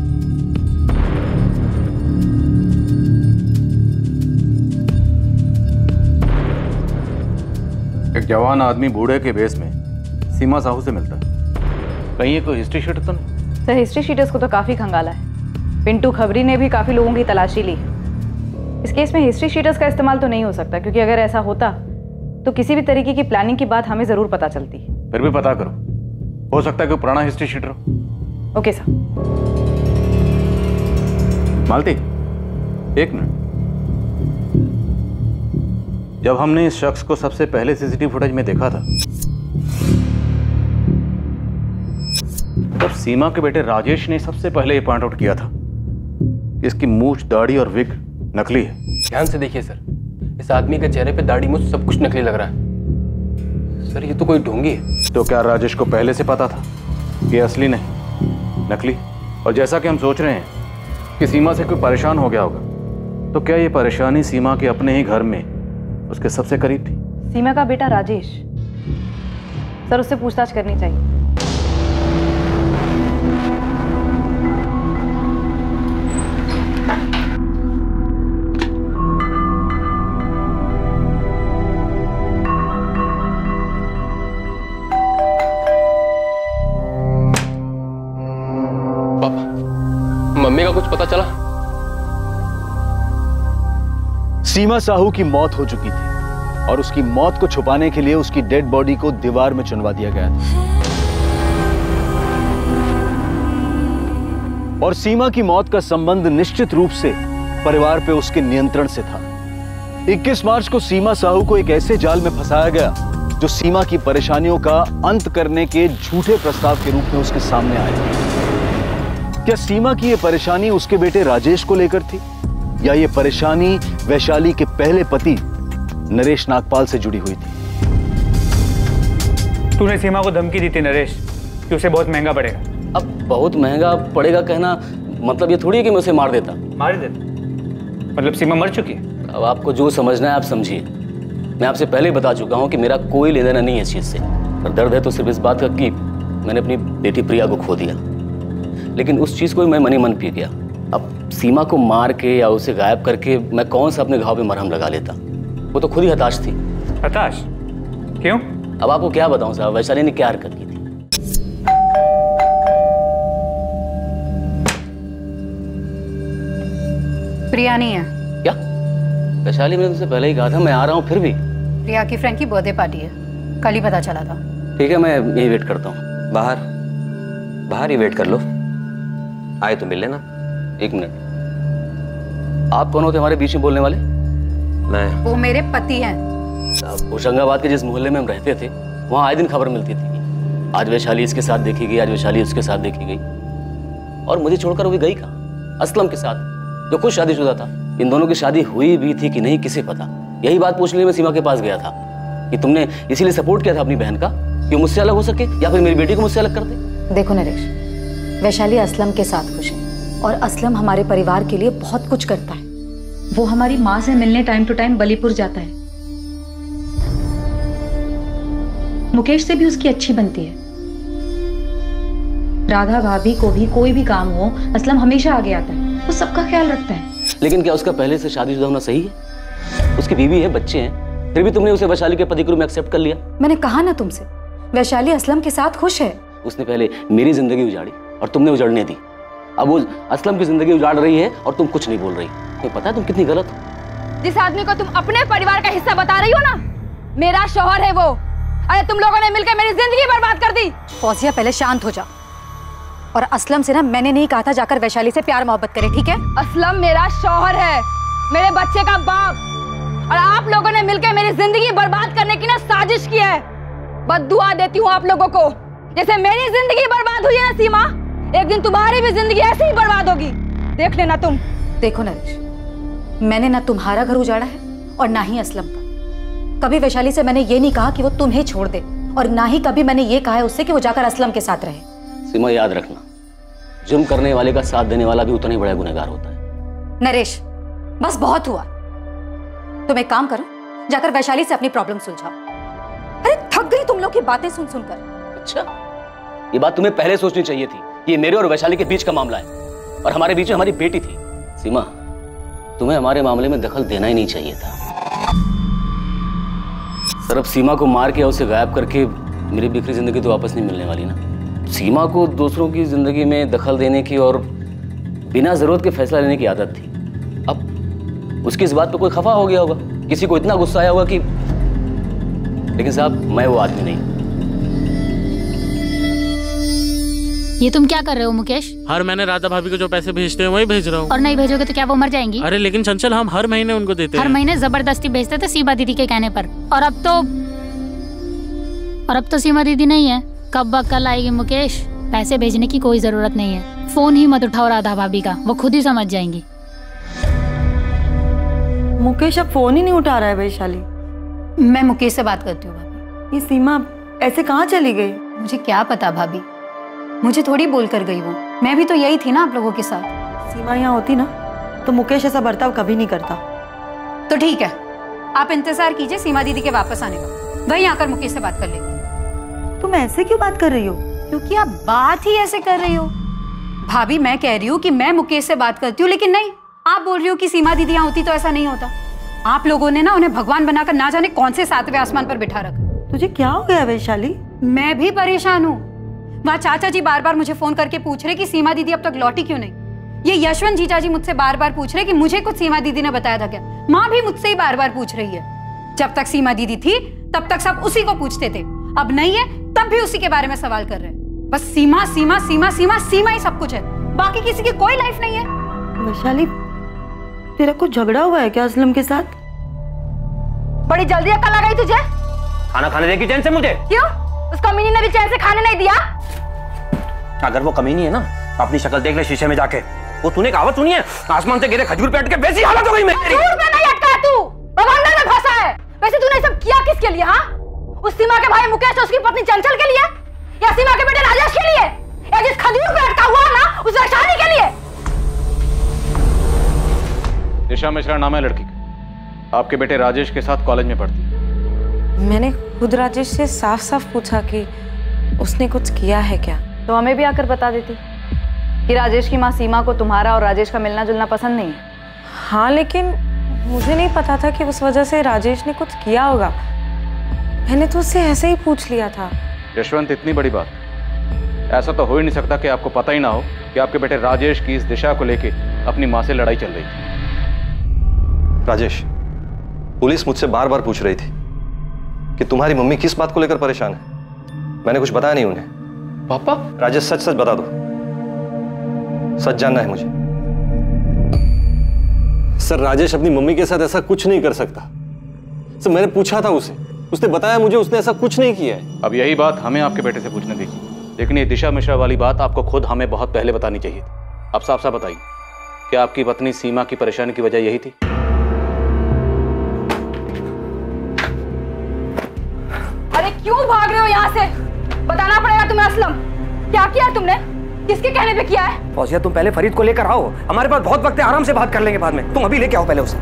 एक जवान आदमी बूढ़े के बेस में सीमा साहू से मिलता है, कहीं ये कोई हिस्ट्री शीटर तो नहीं? सर, हिस्ट्री शीटर्स को तो काफी खंगाला है। पिंटू खबरी ने भी काफी लोगों की तलाशी ली। इस केस में हिस्ट्री शीटर्स का इस्तेमाल तो नहीं हो सकता, क्योंकि अगर ऐसा होता तो किसी भी तरीके की प्लानिंग की बात हमें जरूर पता चलती। फिर भी पता करो, हो सकता है कोई पुराना हिस्ट्री शीटर हो। Okay sir. मालती, एक मिनट। जब हमने इस शख्स को सबसे पहले सीसीटीवी फुटेज में देखा था, तब सीमा के बेटे राजेश ने सबसे पहले ये पॉइंट आउट किया था कि इसकी मूछ, दाढ़ी और विग नकली है। ध्यान से देखिए सर, इस आदमी के चेहरे पे दाढ़ी, मूछ सब कुछ नकली लग रहा है। सर, ये तो कोई ढोंगी है। तो क्या राजेश को पहले से पता था कि असली नहीं, नकली? और जैसा कि हम सोच रहे हैं कि सीमा से कोई परेशान हो गया होगा, तो क्या ये परेशानी सीमा के अपने ही घर में उसके सबसे करीब थी? सीमा का बेटा राजेश, सर उससे पूछताछ करनी चाहिए। पापा, मम्मी का कुछ पता चला? सीमा साहू की मौत हो चुकी थी और उसकी मौत को छुपाने के लिए उसकी डेड बॉडी को दीवार में चुनवा दिया गया था। और सीमा की मौत का संबंध निश्चित रूप से परिवार पे उसके नियंत्रण से था। 21 मार्च को सीमा साहू को एक ऐसे जाल में फंसाया गया जो सीमा की परेशानियों का अंत करने के झूठे प्रस्ताव के रूप में उसके सामने आया। क्या सीमा की यह परेशानी उसके बेटे राजेश को लेकर थी, या ये परेशानी वैशाली के पहले पति नरेश नागपाल से जुड़ी हुई थी? तूने सीमा को धमकी दी थी नरेश कि उसे बहुत महंगा पड़ेगा। अब बहुत महंगा पड़ेगा कहना मतलब ये थोड़ी है कि मैं उसे मार देता। मार देता? मतलब सीमा मर चुकी है? अब आपको जो समझना है आप समझिए। मैं आपसे पहले ही बता चुका हूं कि मेरा कोई लेना देना नहीं है इस चीज से। और दर्द है तो सिर्फ इस बात का कि मैंने अपनी बेटी प्रिया को खो दिया, लेकिन उस चीज को मैं मन ही मन पी गया। अब सीमा को मार के या उसे गायब करके मैं कौन सा अपने घाव पे मरहम लगा लेता। वो तो खुद ही हताश थी। हताश? क्यों? अब आपको क्या बताऊं साहब, वैशाली ने क्या हरकत की थी। प्रिया नहीं है। क्या? वैशाली, मैंने तुमसे पहले ही कहा था मैं आ रहा हूँ, फिर भी। प्रिया की फ्रेंड की बर्थडे पार्टी है, कल ही पता चला था। ठीक है, मैं यही वेट करता हूँ। बाहर ही वेट कर लो, आए तो मिल लेना। 1 मिनट, आप कौन होते हमारे बीच में बोलने वाले? मैं। वो मेरे पति हैं। होशंगाबाद के जिस मोहल्ले में हम रहते थे वहाँ आए दिन खबर मिलती थी, आज वैशाली इसके साथ देखी गई, आज वैशाली उसके साथ देखी गई, और मुझे छोड़कर वो भी गई कहाँ? असलम के साथ, जो खुद शादीशुदा था। इन दोनों की शादी हुई भी थी कि नहीं किसे पता। यही बात पूछने लिए मैं सीमा के पास गया था कि तुमने इसीलिए सपोर्ट किया था अपनी बहन का कि वो मुझसे अलग हो सके या फिर मेरी बेटी को मुझसे अलग कर दे। देखो नरेश, वैशाली असलम के साथ खुश है और असलम हमारे परिवार के लिए बहुत कुछ करता है। वो हमारी माँ से मिलने टाइम टू टाइम बलीपुर जाता है। मुकेश से भी उसकी अच्छी बनती है। राधा भाभी को भी कोई भी काम हो, असलम हमेशा आगे आता है, वो सबका ख्याल रखता है। लेकिन क्या उसका पहले से शादीशुदा होना सही है? उसकी बीवी है, बच्चे हैं, फिर भी तुमने उसे वैशाली के पति के रूप में एक्सेप्ट कर लिया। मैंने कहा ना तुमसे, वैशाली असलम के साथ खुश है। उसने पहले मेरी जिंदगी उजाड़ी और तुमने उजाड़ने दी। अब वो असलम की जिंदगी उजाड़ रही है और तुम कुछ नहीं बोल रही। तुम्हें पता है तुम कितनी गलत हो? जिस आदमी को तुम अपने परिवार का हिस्सा बता रही हो ना, मेरा शौहर है वो। अरे तुम लोगों ने मिलकर मेरी जिंदगी बर्बाद कर दी। फौजिया, पहले शांत हो जा। और असलम से ना मैंने नहीं कहा था जाकर वैशाली से प्यार मोहब्बत करे, ठीक है? असलम मेरा शौहर है, मेरे बच्चे का बाप, और आप लोगों ने मिलकर मेरी जिंदगी बर्बाद करने की ना साजिश की है। बद्दुआ देती हूँ आप लोगों को, जैसे मेरी जिंदगी बर्बाद हुई है ना सीमा, एक दिन तुम्हारी भी जिंदगी ऐसे ही बर्बाद होगी, देख लेना तुम। देखो नरेश, मैंने ना तुम्हारा घर उजाड़ा है और ना ही असलम का। कभी वैशाली से मैंने ये नहीं कहा कि वो तुम्हें छोड़ दे, और ना ही कभी मैंने ये कहा है उससे कि वो जाकर असलम के साथ रहे। सीमा, याद रखना, जुर्म करने वाले का साथ देने वाला भी उतना ही बड़ा गुनहगार होता है। नरेश, बस बहुत हुआ। तुम एक काम करो, जाकर वैशाली से अपनी प्रॉब्लम सुलझाओ। अरे थक गई तुम लोग की बातें सुन सुनकर। अच्छा, ये बात तुम्हें पहले सोचनी चाहिए थी कि ये मेरे और वैशाली के बीच का मामला है और हमारे बीच में हमारी बेटी थी। सीमा, तुम्हें हमारे मामले में दखल देना ही नहीं चाहिए था। सर, अब सीमा को मार के उसे गायब करके मेरी बिखरी जिंदगी तो वापस नहीं मिलने वाली ना। सीमा को दूसरों की जिंदगी में दखल देने की और बिना जरूरत के फैसला लेने की आदत थी। अब उसकी इस बात पे कोई खफा हो गया होगा, किसी को इतना गुस्सा आया होगा कि, लेकिन साहब मैं वो आदमी नहीं। ये तुम क्या कर रहे हो मुकेश? हर महीने राधा भाभी को जो पैसे भेजते हैं वही भेज रहा हूँ। और नहीं भेजोगे तो क्या वो मर जाएंगी? अरे लेकिन चंचल, हम हर महीने उनको देते हैं। हर महीने जबरदस्ती भेजते थे सीमा दीदी के कहने पर, और अब तो सीमा दीदी नहीं है। कब कल आएगी मुकेश? पैसे भेजने की कोई जरूरत नहीं है, फोन ही मत उठाओ राधा भाभी का, वो खुद ही समझ जाएंगी। मुकेश अब फोन ही नहीं उठा रहा है वैशाली। मैं मुकेश से बात करती हूँ भाभी। ये सीमा ऐसे कहाँ चली गई? मुझे क्या पता भाभी, मुझे थोड़ी बोल कर गई वो। मैं भी तो यही थी ना आप लोगों के साथ। सीमा यहाँ होती ना तो मुकेश ऐसा बर्ताव कभी नहीं करता। तो ठीक है, आप इंतजार कीजिए सीमा दीदी के वापस आने का, वहीं आकर मुकेश से बात कर लेंगे। तुम ऐसे क्यों बात कर रही हो? क्योंकि आप बात ही ऐसे कर रही हो। भाभी, मैं कह रही हूँ कि मैं मुकेश से बात करती हूँ, लेकिन नहीं, आप बोल रही हो कि सीमा दीदी यहाँ होती तो ऐसा नहीं होता। आप लोगों ने ना उन्हें भगवान बनाकर ना जाने कौन से 7वें आसमान पर बिठा रखा। तुझे क्या हो गया वैशाली? मैं भी परेशान हूँ। वहाँ चाचा जी बार बार मुझे फोन करके पूछ रहे कि सीमा दीदी अब तक लौटी क्यों नहीं। ये यशवंत जीजा जी मुझसे बार बार पूछ रहे कि मुझे कुछ सीमा दीदी ने बताया था क्या। माँ भी मुझसे ही बार बार पूछ रही है। जब तक सीमा दीदी थी तब तक सब उसी को पूछते थे, अब नहीं है तब भी उसी के बारे में सवाल कर रहे हैं। बस सीमा सीमा सीमा सीमा सीमा ही सब कुछ है, बाकी किसी की कोई लाइफ नहीं है। वैशाली, तेरा कुछ झगड़ा हुआ है क्या असलम के साथ? बड़ी जल्दी अक्ल आ गई तुझे? खाना खाने देगी चैन से मुझे? क्यों? उस कमीनी ने भी चैन से खाने नहीं दिया? अगर वो कमीनी है ना, अपनी शक्ल देख ले शीशे में जाके। वो तूने कहावत सुनी है, आसमान से गिरे खजूर पे अटके वैसी हालत हो गई मेरी। खजूर पे नहीं अटका तू, बवंडर में फंसा है। वैसे तूने सब किया किसके लिए? हाँ, उस सीमा के भाई मुकेश और उसकी पत्नी चंचल के लिए, या सीमा के बेटे राजेश के लिए, या जिस खजूर पे अटका हुआ ना उस वैशाली के लिए? दिशा मिश्रा नाम है लड़की का, आपके बेटे राजेश के साथ कॉलेज में पढ़ती है। मैंने खुद राजेश से साफ साफ पूछा कि उसने कुछ किया है क्या, तो हमें भी आकर बता देती। कि राजेश की माँ सीमा को तुम्हारा और राजेश का मिलना जुलना पसंद नहीं है? हाँ, लेकिन मुझे नहीं पता था कि उस वजह से राजेश ने कुछ किया होगा। मैंने तो उससे ऐसे ही पूछ लिया था। यशवंत, इतनी बड़ी बात, ऐसा तो हो ही नहीं सकता कि आपको पता ही ना हो कि आपके बेटे राजेश की इस दिशा को लेके अपनी माँ से लड़ाई चल रही थी। राजेश, पुलिस मुझसे बार बार पूछ रही थी कि तुम्हारी मम्मी किस बात को लेकर परेशान है। मैंने कुछ बताया नहीं उन्हें। पापा? राजेश, सच सच बता दो, सच जानना है मुझे। सर, राजेश अपनी मम्मी के साथ ऐसा कुछ नहीं कर सकता। सर, मैंने पूछा था उसे, उसने बताया मुझे उसने ऐसा कुछ नहीं किया है। अब यही बात हमें आपके बेटे से पूछने दी, लेकिन ये दिशा मिश्रा वाली बात आपको खुद हमें बहुत पहले बतानी चाहिए थी। अब साफ साफ बताइए, क्या आपकी पत्नी सीमा की परेशानी की वजह यही थी? अरे क्यों भाग रहे हो यहाँ से? बताना पड़ेगा तुम्हें असलम, क्या किया तुमने? किसके कहने पे किया है? फौजिया, तुम पहले फरीद को लेकर आओ, हमारे पास बहुत वक्त है, आराम से बात कर लेंगे बाद में। तुम अभी लेके आओ पहले उसे।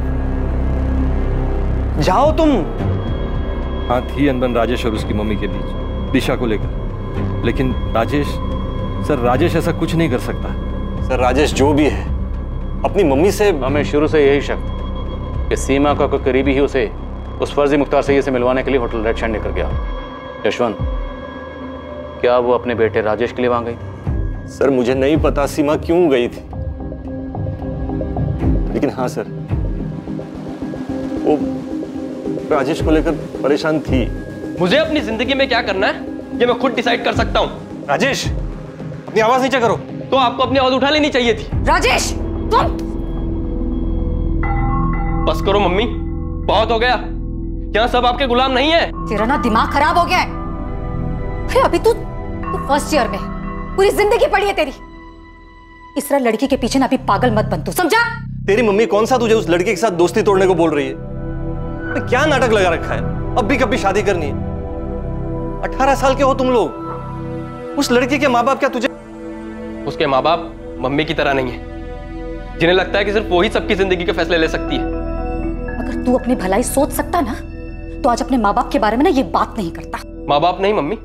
जाओ तुम। हाँ, थी अनबन राजेश और उसकी मम्मी के बीच दिशा को लेकर, लेकिन राजेश, सर राजेश ऐसा कुछ नहीं कर सकता। सर, राजेश जो भी है अपनी मम्मी से, हमें शुरू से यही शक कि सीमा का कोई करीबी ही उसे उस फर्जी मुख्तार सैयद से मिलवाने के लिए होटल रेड शाइन लेकर गया। यशवंत, क्या वो अपने बेटे राजेश के लिए वहां गई? सर, मुझे नहीं पता सीमा क्यों गई थी, लेकिन हाँ सर, वो राजेश को लेकर परेशान थी। मुझे अपनी जिंदगी में क्या करना है ये मैं खुद डिसाइड कर सकता हूँ। राजेश, अपनी आवाज नीचे करो। तो आपको अपनी आवाज उठा लेनी चाहिए थी। राजेश, तुम बस करो मम्मी, बहुत हो गया। यहाँ सब आपके गुलाम नहीं है। तेरा ना दिमाग खराब हो गया है। अरे अभी तू फर्स्ट ईयर में है, पूरी जिंदगी पड़ी है तेरी। इस तरह लड़की के पीछे ना अभी पागल मत बन तू, समझा? तेरी मम्मी कौन सा तुझे उस लड़के के साथ दोस्ती तोड़ने को बोल रही है? तो क्या नाटक लगा रखा है? अब भी कभी शादी करनी है? 18 साल के हो तुम लोग। उस लड़के के माँ बाप क्या तुझे? उसके माँ बाप मम्मी की तरह नहीं है, जिन्हें लगता है कि सिर्फ वो ही सबकी जिंदगी के फैसले ले सकती है। अगर तू अपनी भलाई सोच सकता ना तो आज अपने माँ बाप के बारे में ना ये बात नहीं करता। माँ बाप नहीं मम्मी,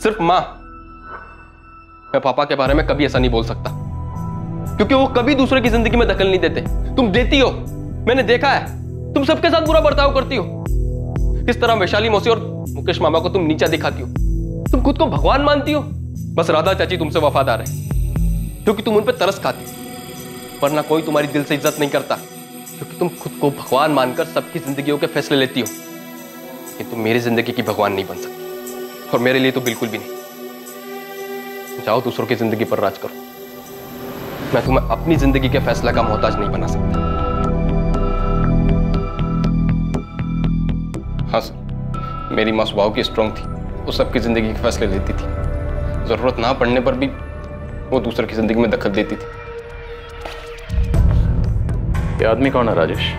सिर्फ माँ। मैं पापा के बारे में कभी ऐसा नहीं बोल सकता, क्योंकि वो कभी दूसरे की जिंदगी में दखल नहीं देते। तुम देती हो, मैंने देखा है। तुम सबके साथ बुरा बर्ताव करती हो। किस तरह वैशाली मौसी और मुकेश मामा को तुम नीचा दिखाती हो। तुम खुद को भगवान मानती हो। बस राधा चाची तुमसे वफादार है क्योंकि तुम उन पर तरस खाती हो, वरना कोई तुम्हारी दिल से इज्जत नहीं करता, क्योंकि तुम खुद को भगवान मानकर सबकी जिंदगियों के फैसले लेती हो। लेकिन तुम मेरी जिंदगी की भगवान नहीं बन सकती, और मेरे लिए तो बिल्कुल भी नहीं। जाओ दूसरों की जिंदगी पर राज करो। मैं तुम्हें अपनी जिंदगी के फैसला का मोहताज नहीं बना सकता। हाँ सर, मेरी माँ स्वभाव की स्ट्रांग थी, वो सबकी जिंदगी के फैसले लेती थी। जरूरत ना पड़ने पर भी वो दूसरे की जिंदगी में दखल देती थी। ये आदमी कौन है राजेश?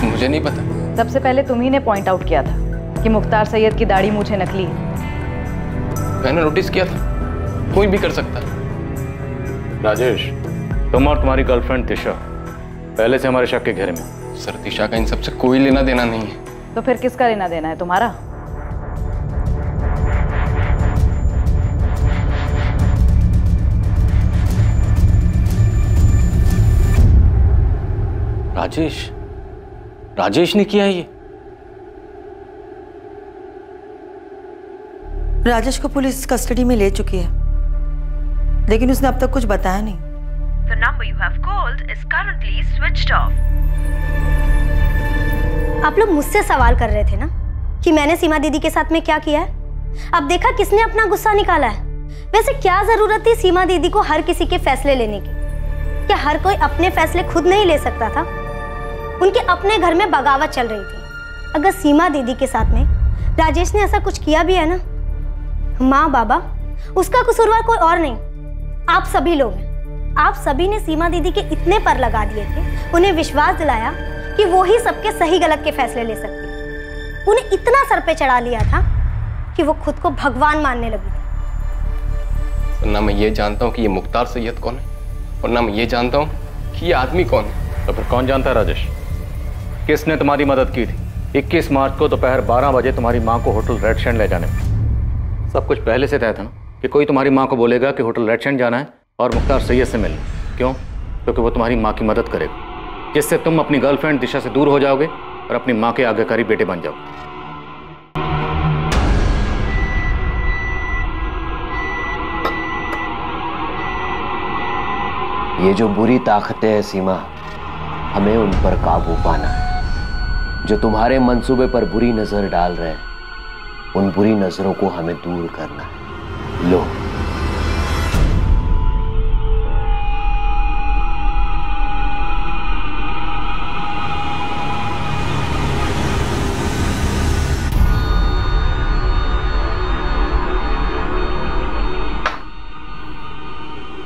मुझे नहीं पता। सबसे पहले तुम्ही ने पॉइंट आउट किया था कि मुख्तार सैयद की दाढ़ी मूछें नकली है। मैंने नोटिस किया था, कोई भी कर सकता है। राजेश, तुम और तुम्हारी गर्लफ्रेंड तिशा पहले से हमारे शक के घेरे में। सर, तिशा का इन सबसे कोई लेना देना नहीं है। तो फिर किसका लेना देना है? तुम्हारा? राजेश, राजेश ने किया ये? राजेश को पुलिस कस्टडी में ले चुकी है, लेकिन उसने अब तक कुछ बताया नहीं। The number you have called is currently switched off. आप लोग मुझसे सवाल कर रहे थे ना कि मैंने सीमा दीदी के साथ में क्या किया है। अब देखा किसने अपना गुस्सा निकाला है। वैसे क्या जरूरत थी सीमा दीदी को हर किसी के फैसले लेने की? क्या हर कोई अपने फैसले खुद नहीं ले सकता था? उनके अपने घर में बगावत चल रही थी। अगर सीमा दीदी के साथ में राजेश ने ऐसा कुछ किया भी है ना, माँ बाबा, उसका कसूरवार कोई और नहीं, आप सभी लोग हैं। आप सभी ने सीमा दीदी के इतने पर लगा दिए थे, उन्हें विश्वास दिलाया कि वो ही सबके सही गलत के फैसले ले सकती है। उन्हें इतना सर पे चढ़ा लिया था कि वो खुद को भगवान मानने लगी थी। ना मैं ये जानता हूँ कि ये मुख्तार सैयद कौन है, और ना मैं ये जानता हूँ कि ये आदमी कौन है। तो फिर कौन जानता है राजेश? किसने तुम्हारी मदद की थी 21 मार्च को दोपहर 12 बजे तुम्हारी माँ को होटल रेड शाइन ले जाने में? सब कुछ पहले से तय था ना कि कोई तुम्हारी माँ को बोलेगा कि होटल रेड सैंड जाना है और मुख्तार सैयद से मिलना। क्यों? क्योंकि वो तुम्हारी माँ की मदद करेगा, जिससे तुम अपनी गर्लफ्रेंड दिशा से दूर हो जाओगे और अपनी माँ के आज्ञाकारी बेटे बन जाओगे। ये जो बुरी ताकतें हैं सीमा, हमें उन पर काबू पाना है। जो तुम्हारे मंसूबे पर बुरी नजर डाल रहे हैं, उन बुरी नजरों को हमें दूर करना है। लो,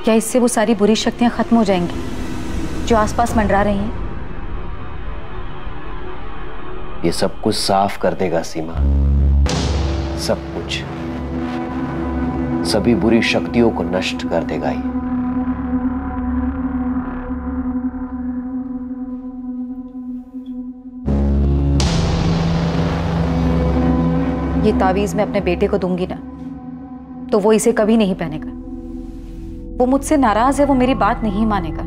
क्या इससे वो सारी बुरी शक्तियां खत्म हो जाएंगी जो आसपास मंडरा रही हैं? ये सब कुछ साफ कर देगा सीमा, सब कुछ, सभी बुरी शक्तियों को नष्ट कर देगा ये तावीज मैं अपने बेटे को दूंगी ना, तो वो इसे कभी नहीं पहनेगा। वो मुझसे नाराज है, वो मेरी बात नहीं मानेगा।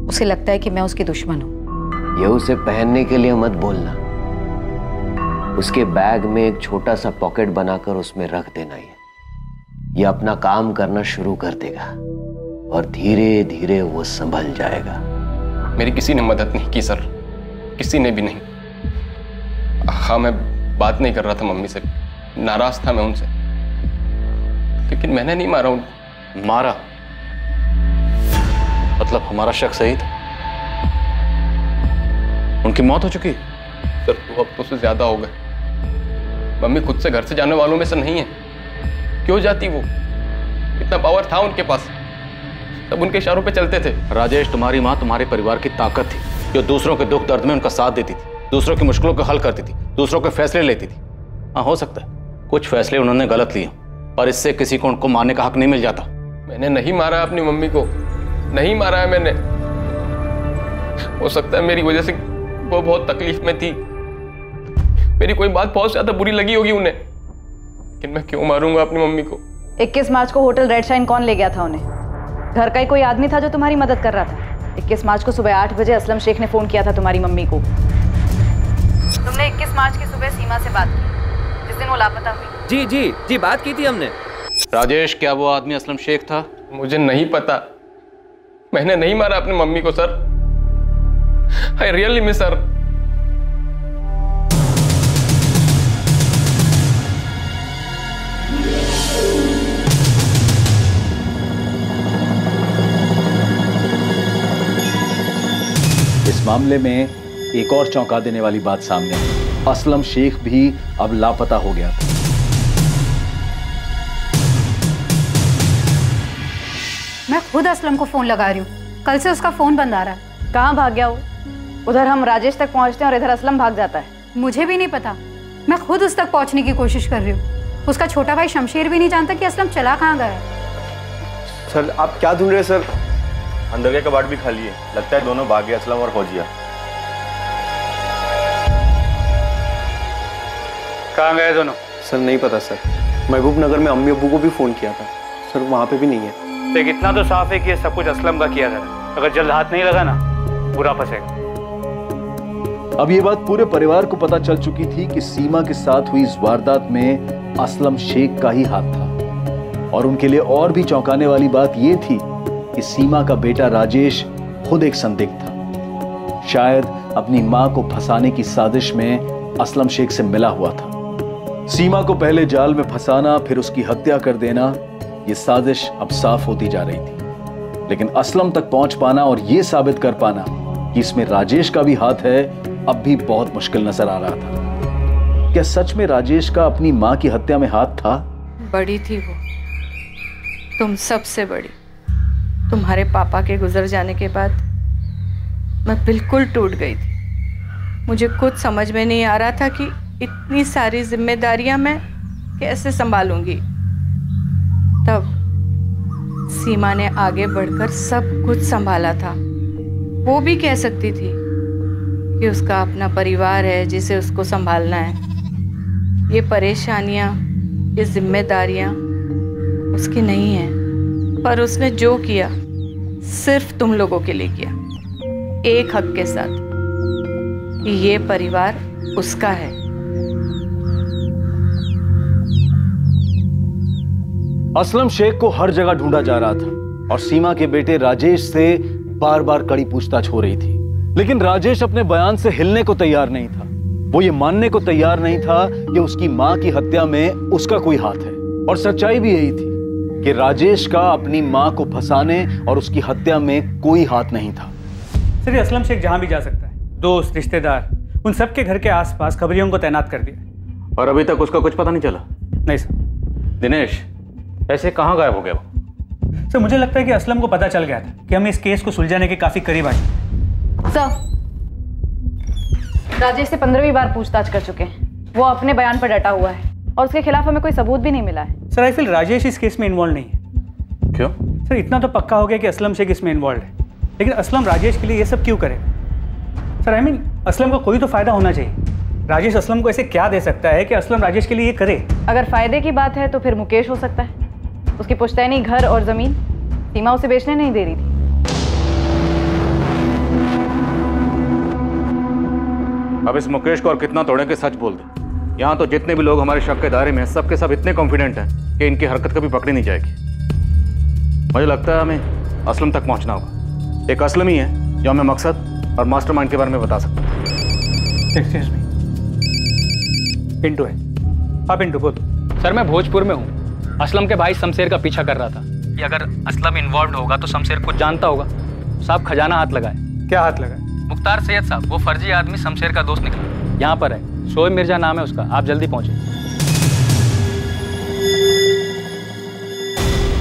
उसे लगता है कि मैं उसकी दुश्मन हूं। ये उसे पहनने के लिए मत बोलना, उसके बैग में एक छोटा सा पॉकेट बनाकर उसमें रख देना। ये अपना काम करना शुरू कर देगा और धीरे धीरे वो संभल जाएगा। मेरी किसी ने मदद नहीं की सर, किसी ने भी नहीं। हाँ, मैं बात नहीं कर रहा था मम्मी से, नाराज था मैं उनसे, लेकिन मैंने नहीं मारा उनको। मारा? मतलब हमारा शक सही था? उनकी मौत हो चुकी? सर, 2 हफ्तों से ज्यादा हो गए। मम्मी खुद से घर से जाने वालों में से नहीं है। क्यों जाती वो? इतना पावर था उनके पास, सब उनके इशारों पे चलते थे। राजेश, तुम्हारी माँ तुम्हारे परिवार की ताकत थी, जो दूसरों के दुख दर्द में उनका साथ देती थी, दूसरों की मुश्किलों को हल करती थी, दूसरों के फैसले लेती थी। हाँ, हो सकता है कुछ फैसले उन्होंने गलत लिए, पर इससे किसी को उनको मारने का हक नहीं मिल जाता। मैंने नहीं मारा अपनी मम्मी को, नहीं मारा है मैंने। हो सकता है मेरी वजह से वो बहुत तकलीफ में थी, मेरी कोई बात बहुत ज्यादा बुरी लगी होगी उन्हें, लेकिन मैं क्यों मारूंगा अपनी मम्मी को? 21 मार्च को होटल रेड शाइन कौन ले गया था उन्हें? घर का ही कोई आदमी था जो तुम्हारी मदद कर रहा था। 21 मार्च को सुबह 8 बजे असलम शेख ने फोन किया था तुम्हारी मम्मी को। तुमने 21 मार्च की सुबह सीमा से बात की, जिस दिन वो लापता हुई। जी जी जी, बात की थी हमने। राजेश, क्या वो आदमी असलम शेख था? मुझे नहीं पता, मैंने नहीं मारा अपनी मम्मी को sir. I really miss her. इस मामले में एक और चौंका देने वाली बात सामने आई। असलम शेख भी अब लापता हो गया था। मैं खुद असलम को फोन लगा रही हूँ, कल से उसका फोन बंद आ रहा है। कहाँ भाग गया वो? उधर हम राजेश तक पहुँचते हैं और इधर असलम भाग जाता है। मुझे भी नहीं पता, मैं खुद उस तक पहुँचने की कोशिश कर रही हूँ। उसका छोटा भाई शमशेर भी नहीं जानता कि असलम चला कहाँ गया है। सर, आप क्या ढूंढ रहे हैं सर? अंदर के कबाड़ भी खाली है, लगता है दोनों भाग गए, असलम और फौजिया। कहाँ गए दोनों? सर नहीं पता सर, महबूब नगर में अम्मी अब्बू को भी फोन किया था सर, वहाँ पे भी नहीं है। देख, इतना तो साफ है कि ये सब कुछ असलम का किया था। अगर जल्द हाथ नहीं लगा ना, बुरा फंसेगा। अब ये बात पूरे परिवार को पता चल चुकी थी कि सीमा के साथ हुई इस वारदात में असलम शेख का ही हाथ था। और उनके लिए और भी चौंकाने वाली बात ये थी कि सीमा का बेटा राजेश खुद एक संदिग्ध था। शायद अपनी मां को फंसाने की साजिश में असलम शेख से मिला हुआ था। सीमा को पहले जाल में फंसाना, फिर उसकी हत्या कर देना, ये साजिश अब साफ होती जा रही थी। लेकिन असलम तक पहुंच पाना और ये साबित कर पाना कि इसमें राजेश का भी हाथ है, अब भी बहुत मुश्किल नजर आ रहा था। क्या सच में राजेश का अपनी मां की हत्या में हाथ था? बड़ी थी वो, तुम सबसे बड़ी। तुम्हारे पापा के गुजर जाने के बाद मैं बिल्कुल टूट गई थी। मुझे खुद समझ में नहीं आ रहा था कि इतनी सारी जिम्मेदारियां मैं कैसे संभालूंगी। तब सीमा ने आगे बढ़कर सब कुछ संभाला था। वो भी कह सकती थी कि उसका अपना परिवार है जिसे उसको संभालना है। ये परेशानियां, ये जिम्मेदारियां उसकी नहीं है, पर उसने जो किया सिर्फ तुम लोगों के लिए किया, एक हक के साथ कि ये परिवार उसका है। असलम शेख को हर जगह ढूंढा जा रहा था और सीमा के बेटे राजेश से बार बार कड़ी पूछताछ हो रही थी, लेकिन राजेश अपने बयान से हिलने को तैयार नहीं था। वो ये मानने को तैयार नहीं था कि उसकी मां की हत्या में उसका कोई हाथ है, और सच्चाई भी यही थी कि राजेश का अपनी मां को फंसाने और उसकी हत्या में कोई हाथ नहीं था। सर, ये असलम शेख जहां भी जा सकता है, दोस्त, रिश्तेदार, उन सबके घर के आसपास खबरियों को तैनात कर दिया। और अभी तक उसका कुछ पता नहीं चला? नहीं सर। दिनेश, ऐसे कहाँ गायब हो गया वो? सर, मुझे लगता है कि असलम को पता चल गया था कि हम इस केस को सुलझाने के काफी करीब आए। सर, राजेश से 15वीं बार पूछताछ कर चुके हैं। वो अपने बयान पर डटा हुआ है और उसके खिलाफ हमें कोई सबूत भी नहीं मिला है। सर, आई फील राजेश इस केस में इन्वॉल्व नहीं है। क्यों? सर, इतना तो पक्का हो गया कि असलम शेख इसमें इन्वॉल्व है, लेकिन असलम राजेश के लिए ये सब क्यों करेगा? सर, आई मीन असलम को कोई तो फायदा होना चाहिए। राजेश असलम को ऐसे क्या दे सकता है कि असलम राजेश के लिए ये करे? अगर फायदे की बात है तो फिर मुकेश हो सकता है। उसकी पुश्तैनी घर और जमीन सीमा उसे बेचने नहीं दे रही थी। अब इस मुकेश को और कितना तोड़े के सच बोल दे। यहाँ तो जितने भी लोग हमारे शक के दायरे में हैं, सब के सब इतने कॉन्फिडेंट हैं कि इनकी हरकत कभी पकड़ी नहीं जाएगी। मुझे लगता है हमें असलम तक पहुंचना होगा। एक असलम ही है जो हमें मकसद और मास्टरमाइंड के बारे में बता सकता है। एक्सक्यूज मी, पिंटू है। हाँ पिंटू बोल। सर, मैं भोजपुर में हूँ। असलम के भाई शमशेर का पीछा कर रहा था कि अगर असलम इन्वॉल्व होगा तो शमशेर कुछ जानता होगा। साहब, खजाना हाथ लगाए। क्या हाथ लगाए? मुख्तार सैयद साहब, वो फर्जी आदमी शमशेर का दोस्त निकला, यहाँ पर है। शोएब मिर्जा नाम है उसका, आप जल्दी पहुंचे।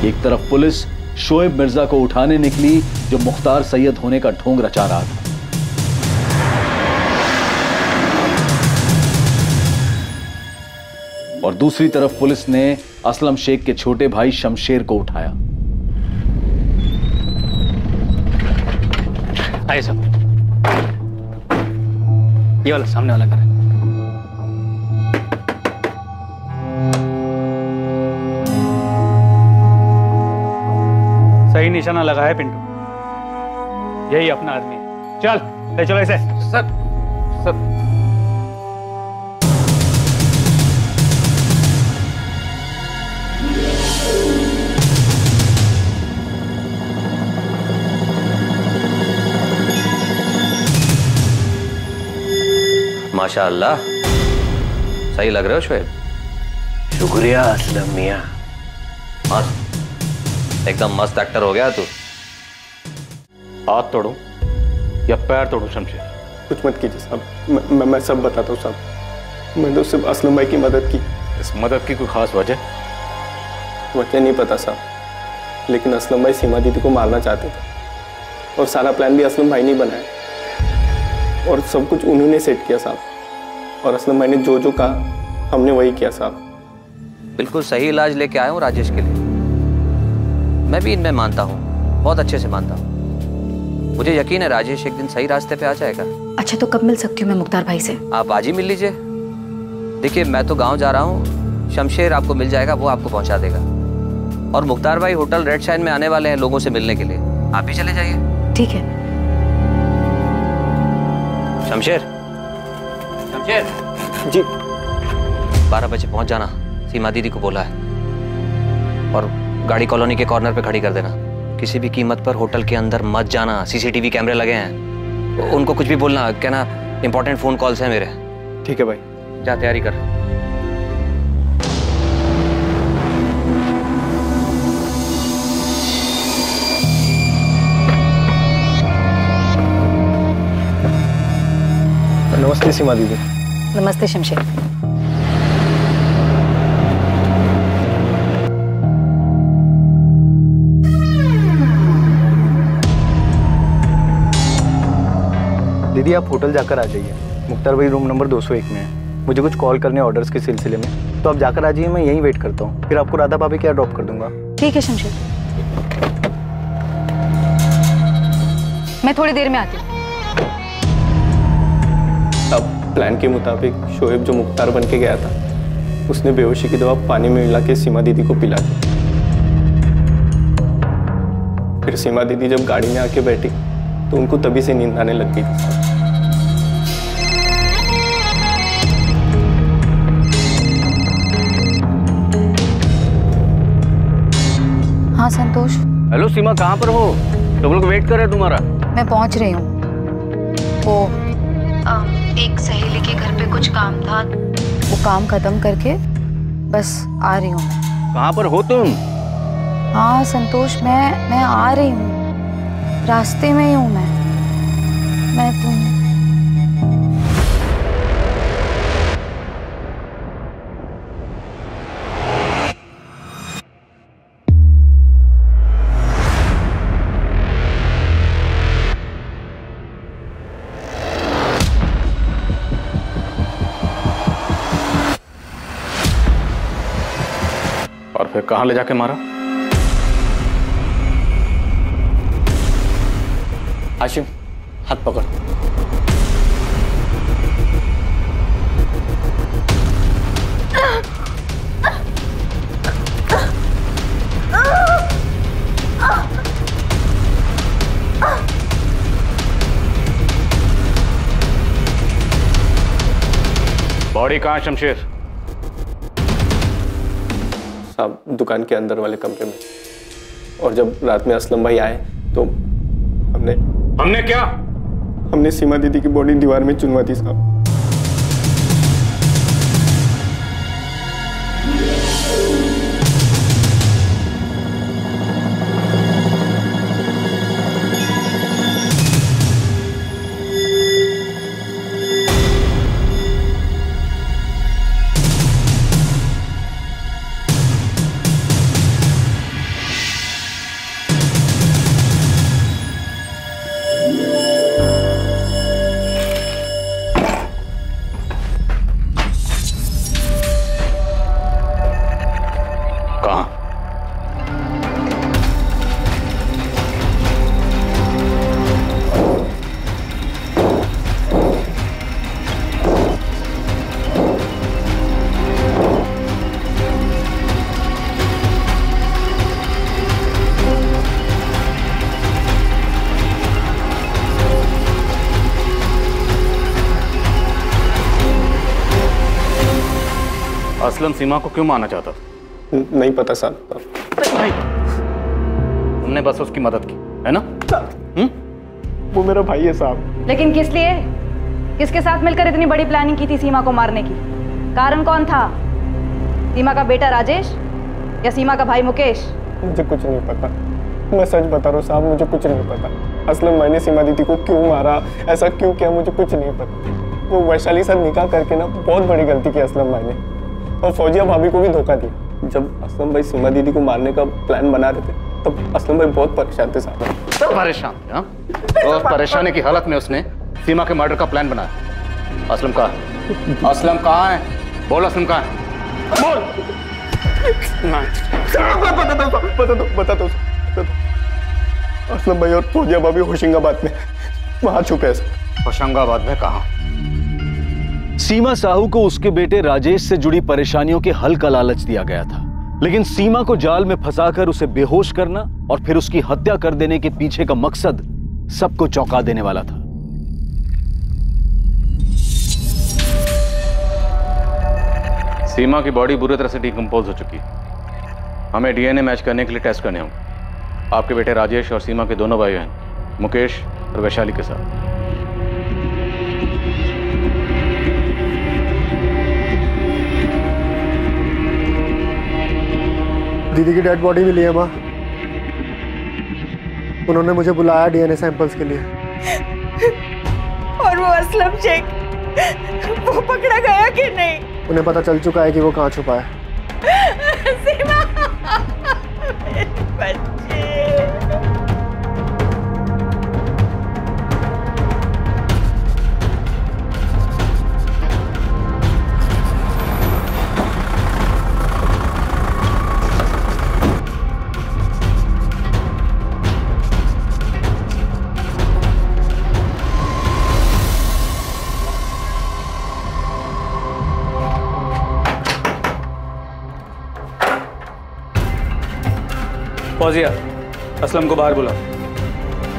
एक तरफ पुलिस शोएब मिर्जा को उठाने निकली जो मुख्तार सैयद होने का ढोंग रचा रहा था, और दूसरी तरफ पुलिस ने असलम शेख के छोटे भाई शमशेर को उठाया। आइए साहब, ये वाला सामने वाला घर है। सही निशाना लगा है पिंटू, यही अपना आदमी है। चल ले चलो इसे। सर, सर, माशाअल्लाह, सही लग रहे हो शोएब। शुक्रिया असलम मियां। मस्त, एकदम मस्त एक्टर हो गया तू। हाथ तोड़ो या पैर तोड़ो शमशेर? कुछ मत कीजिए साहब, मैं सब बताता हूँ साहब। मैंने तो सिर्फ असलम भाई की मदद की। इस मदद की कोई खास वजह नहीं पता साहब, लेकिन असलम भाई सीमा दीदी को मारना चाहते थे और सारा प्लान भी असलम भाई ने बनाया और सब कुछ उन्होंने सेट किया साहब। और असलम भाई ने जो जो कहा हमने वही किया साहब। बिल्कुल सही इलाज लेके आया हूँ राजेश के लिए। मैं भी इनमें मानता हूँ, बहुत अच्छे से मानता हूँ। मुझे यकीन है राजेश एक दिन सही रास्ते पे आ जाएगा। अच्छा, तो कब मिल सकती हूँ मैं मुख्तार भाई से? आप आज ही मिल लीजिए। देखिए, मैं तो गांव जा रहा हूँ, शमशेर आपको मिल जाएगा, वो आपको पहुंचा देगा। और मुख्तार भाई होटल रेड शाइन में आने वाले हैं लोगों से मिलने के लिए, आप भी चले जाइए। ठीक है। शमशेर, शमशेर जी। 12 बजे पहुंच जाना, सीमा दीदी को बोला है। और गाड़ी कॉलोनी के कॉर्नर पे खड़ी कर देना। किसी भी कीमत पर होटल के अंदर मत जाना, सीसीटीवी कैमरे लगे हैं। उनको कुछ भी बोलना, कहना इंपॉर्टेंट फोन कॉल्स हैं मेरे। ठीक है भाई। जा तैयारी कर। नमस्ते सीमा दीदी। नमस्ते शमशेर। दीदी आप होटल जाकर आ जाइए। मुख्तार भाई रूम नंबर 201 में है। मुझे कुछ कॉल करने ऑर्डर्स के सिलसिले में, तो आप जाकर आ जाइए, मैं यहीं वेट करता हूँ। फिर आपको राधा भाभी क्या ड्रॉप कर दूंगा। ठीक है शमशेर, मैं थोड़ी देर में आती हूँ। अब प्लान के मुताबिक शोएब जो मुख्तार बन के गया था, उसने बेहोशी की दवा पानी में मिला के सीमा दीदी को पिला दी। फिर सीमा दीदी जब गाड़ी में आके बैठी तो उनको तभी से नींद आने लग गई थी साहब। हाँ संतोष। हेलो सीमा, कहाँ पर हो? सब लोग वेट कर रहे हैं तुम्हारा। मैं पहुंच रही हूँ। वो एक सहेली के घर पे कुछ काम था, वो काम खत्म करके बस आ रही हूँ। कहाँ पर हो तुम? हाँ संतोष, मैं आ रही हूँ, रास्ते में ही हूँ मैं तुम। और फिर कहाँ ले जाके मारा? आशिम, हाथ पकड़। बॉडी कहाँ है शमशेर? साहब दुकान के अंदर वाले कमरे में। और जब रात में असलम भाई आए तो हमने क्या? हमने सीमा दीदी की बॉडी दीवार में चुनवा दी साहब। असलम सीमा को क्यों मारना चाहता? नहीं पता साहब। तुमने बस उसकी मदद की है ना? वो मेरा भाई है साहब। लेकिन किस लिए? किसके साथ मिलकर इतनी बड़ी प्लानिंग की थी सीमा को मारने की? कारण कौन था? सीमा का बेटा राजेश या सीमा का भाई मुकेश? मुझे कुछ नहीं पता, मैं सच बता रहा हूँ साहब, मुझे कुछ नहीं पता। असलम भाई ने सीमा दीदी को क्यों मारा, ऐसा क्यों किया, मुझे कुछ नहीं पता। वो वैशाली साथ निकाह करके ना बहुत बड़ी गलती की असलम भाई ने, और फौजिया भाभी को भी धोखा दिया। जब असलम भाई सीमा दीदी को मारने का प्लान बना रहे थे तब असलम भाई बहुत परेशान थे साहब। सब परेशान थे? हाँ, और परेशानी की हालत में उसने सीमा के मर्डर का प्लान बनाया। असलम कहाँ है? असलम कहाँ है? बोल असलम कहाँ है? बोल। बता दो। असलम भाई और फौजिया भाभी होशंगाबाद में वहां छुपे हैं। होशंगाबाद में कहाँ? सीमा साहू को उसके बेटे राजेश से जुड़ी परेशानियों के हल का लालच दिया गया था, लेकिन सीमा को जाल में फंसाकर उसे बेहोश करना और फिर उसकी हत्या कर देने के पीछे का मकसद सबको चौंका देने वाला था। सीमा की बॉडी बुरी तरह से डिकम्पोज हो चुकी है। हमें डीएनए मैच करने के लिए टेस्ट करने होंगे। आपके बेटे राजेश और सीमा के दोनों भाई हैं, मुकेश और वैशाली के साथ। दीदी की डेड बॉडी मिली है माँ। उन्होंने मुझे बुलाया डीएनए सैंपल्स के लिए। और वो असलम शेख, वो पकड़ा गया कि नहीं? उन्हें पता चल चुका है कि वो कहाँ छुपा है। सीमा, मेरे बच्चे। फौजिया, असलम को बाहर बुलाओ,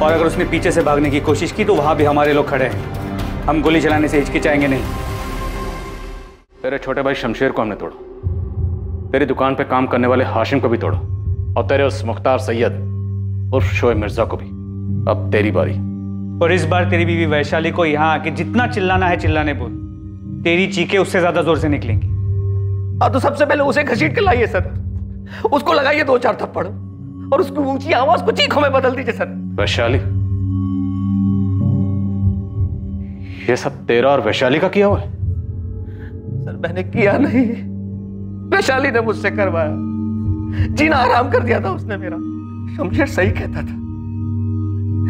और अगर उसने पीछे से भागने की कोशिश की तो वहां भी हमारे लोग खड़े हैं, हम गोली चलाने से हिचकिचाएंगे नहीं। तेरे छोटे भाई शमशेर को हमने तोड़ा, तेरी दुकान पे काम करने वाले हाशिम को भी तोड़ा, और तेरे उस मुख्तार सैयद उर्फ शोएब मिर्जा को भी। अब तेरी बारी। और इस बार तेरी बीवी वैशाली को यहाँ आके जितना चिल्लाना है चिल्लाने बोल, तेरी चीखें उससे ज्यादा जोर से निकलेंगी। हाँ तो सबसे पहले उसे घसीट के लाइए सर, उसको लगाइए 2-4 थप्पड़ और उसकी ऊंची आवाज को चीखों में बदल दीजिए सर। वैशाली, ये सब तेरा और वैशाली का किया हुआ है? सर मैंने किया नहीं, वैशाली ने मुझसे करवाया, जीना हराम कर दिया था उसने मेरा। शमशेर सही कहता था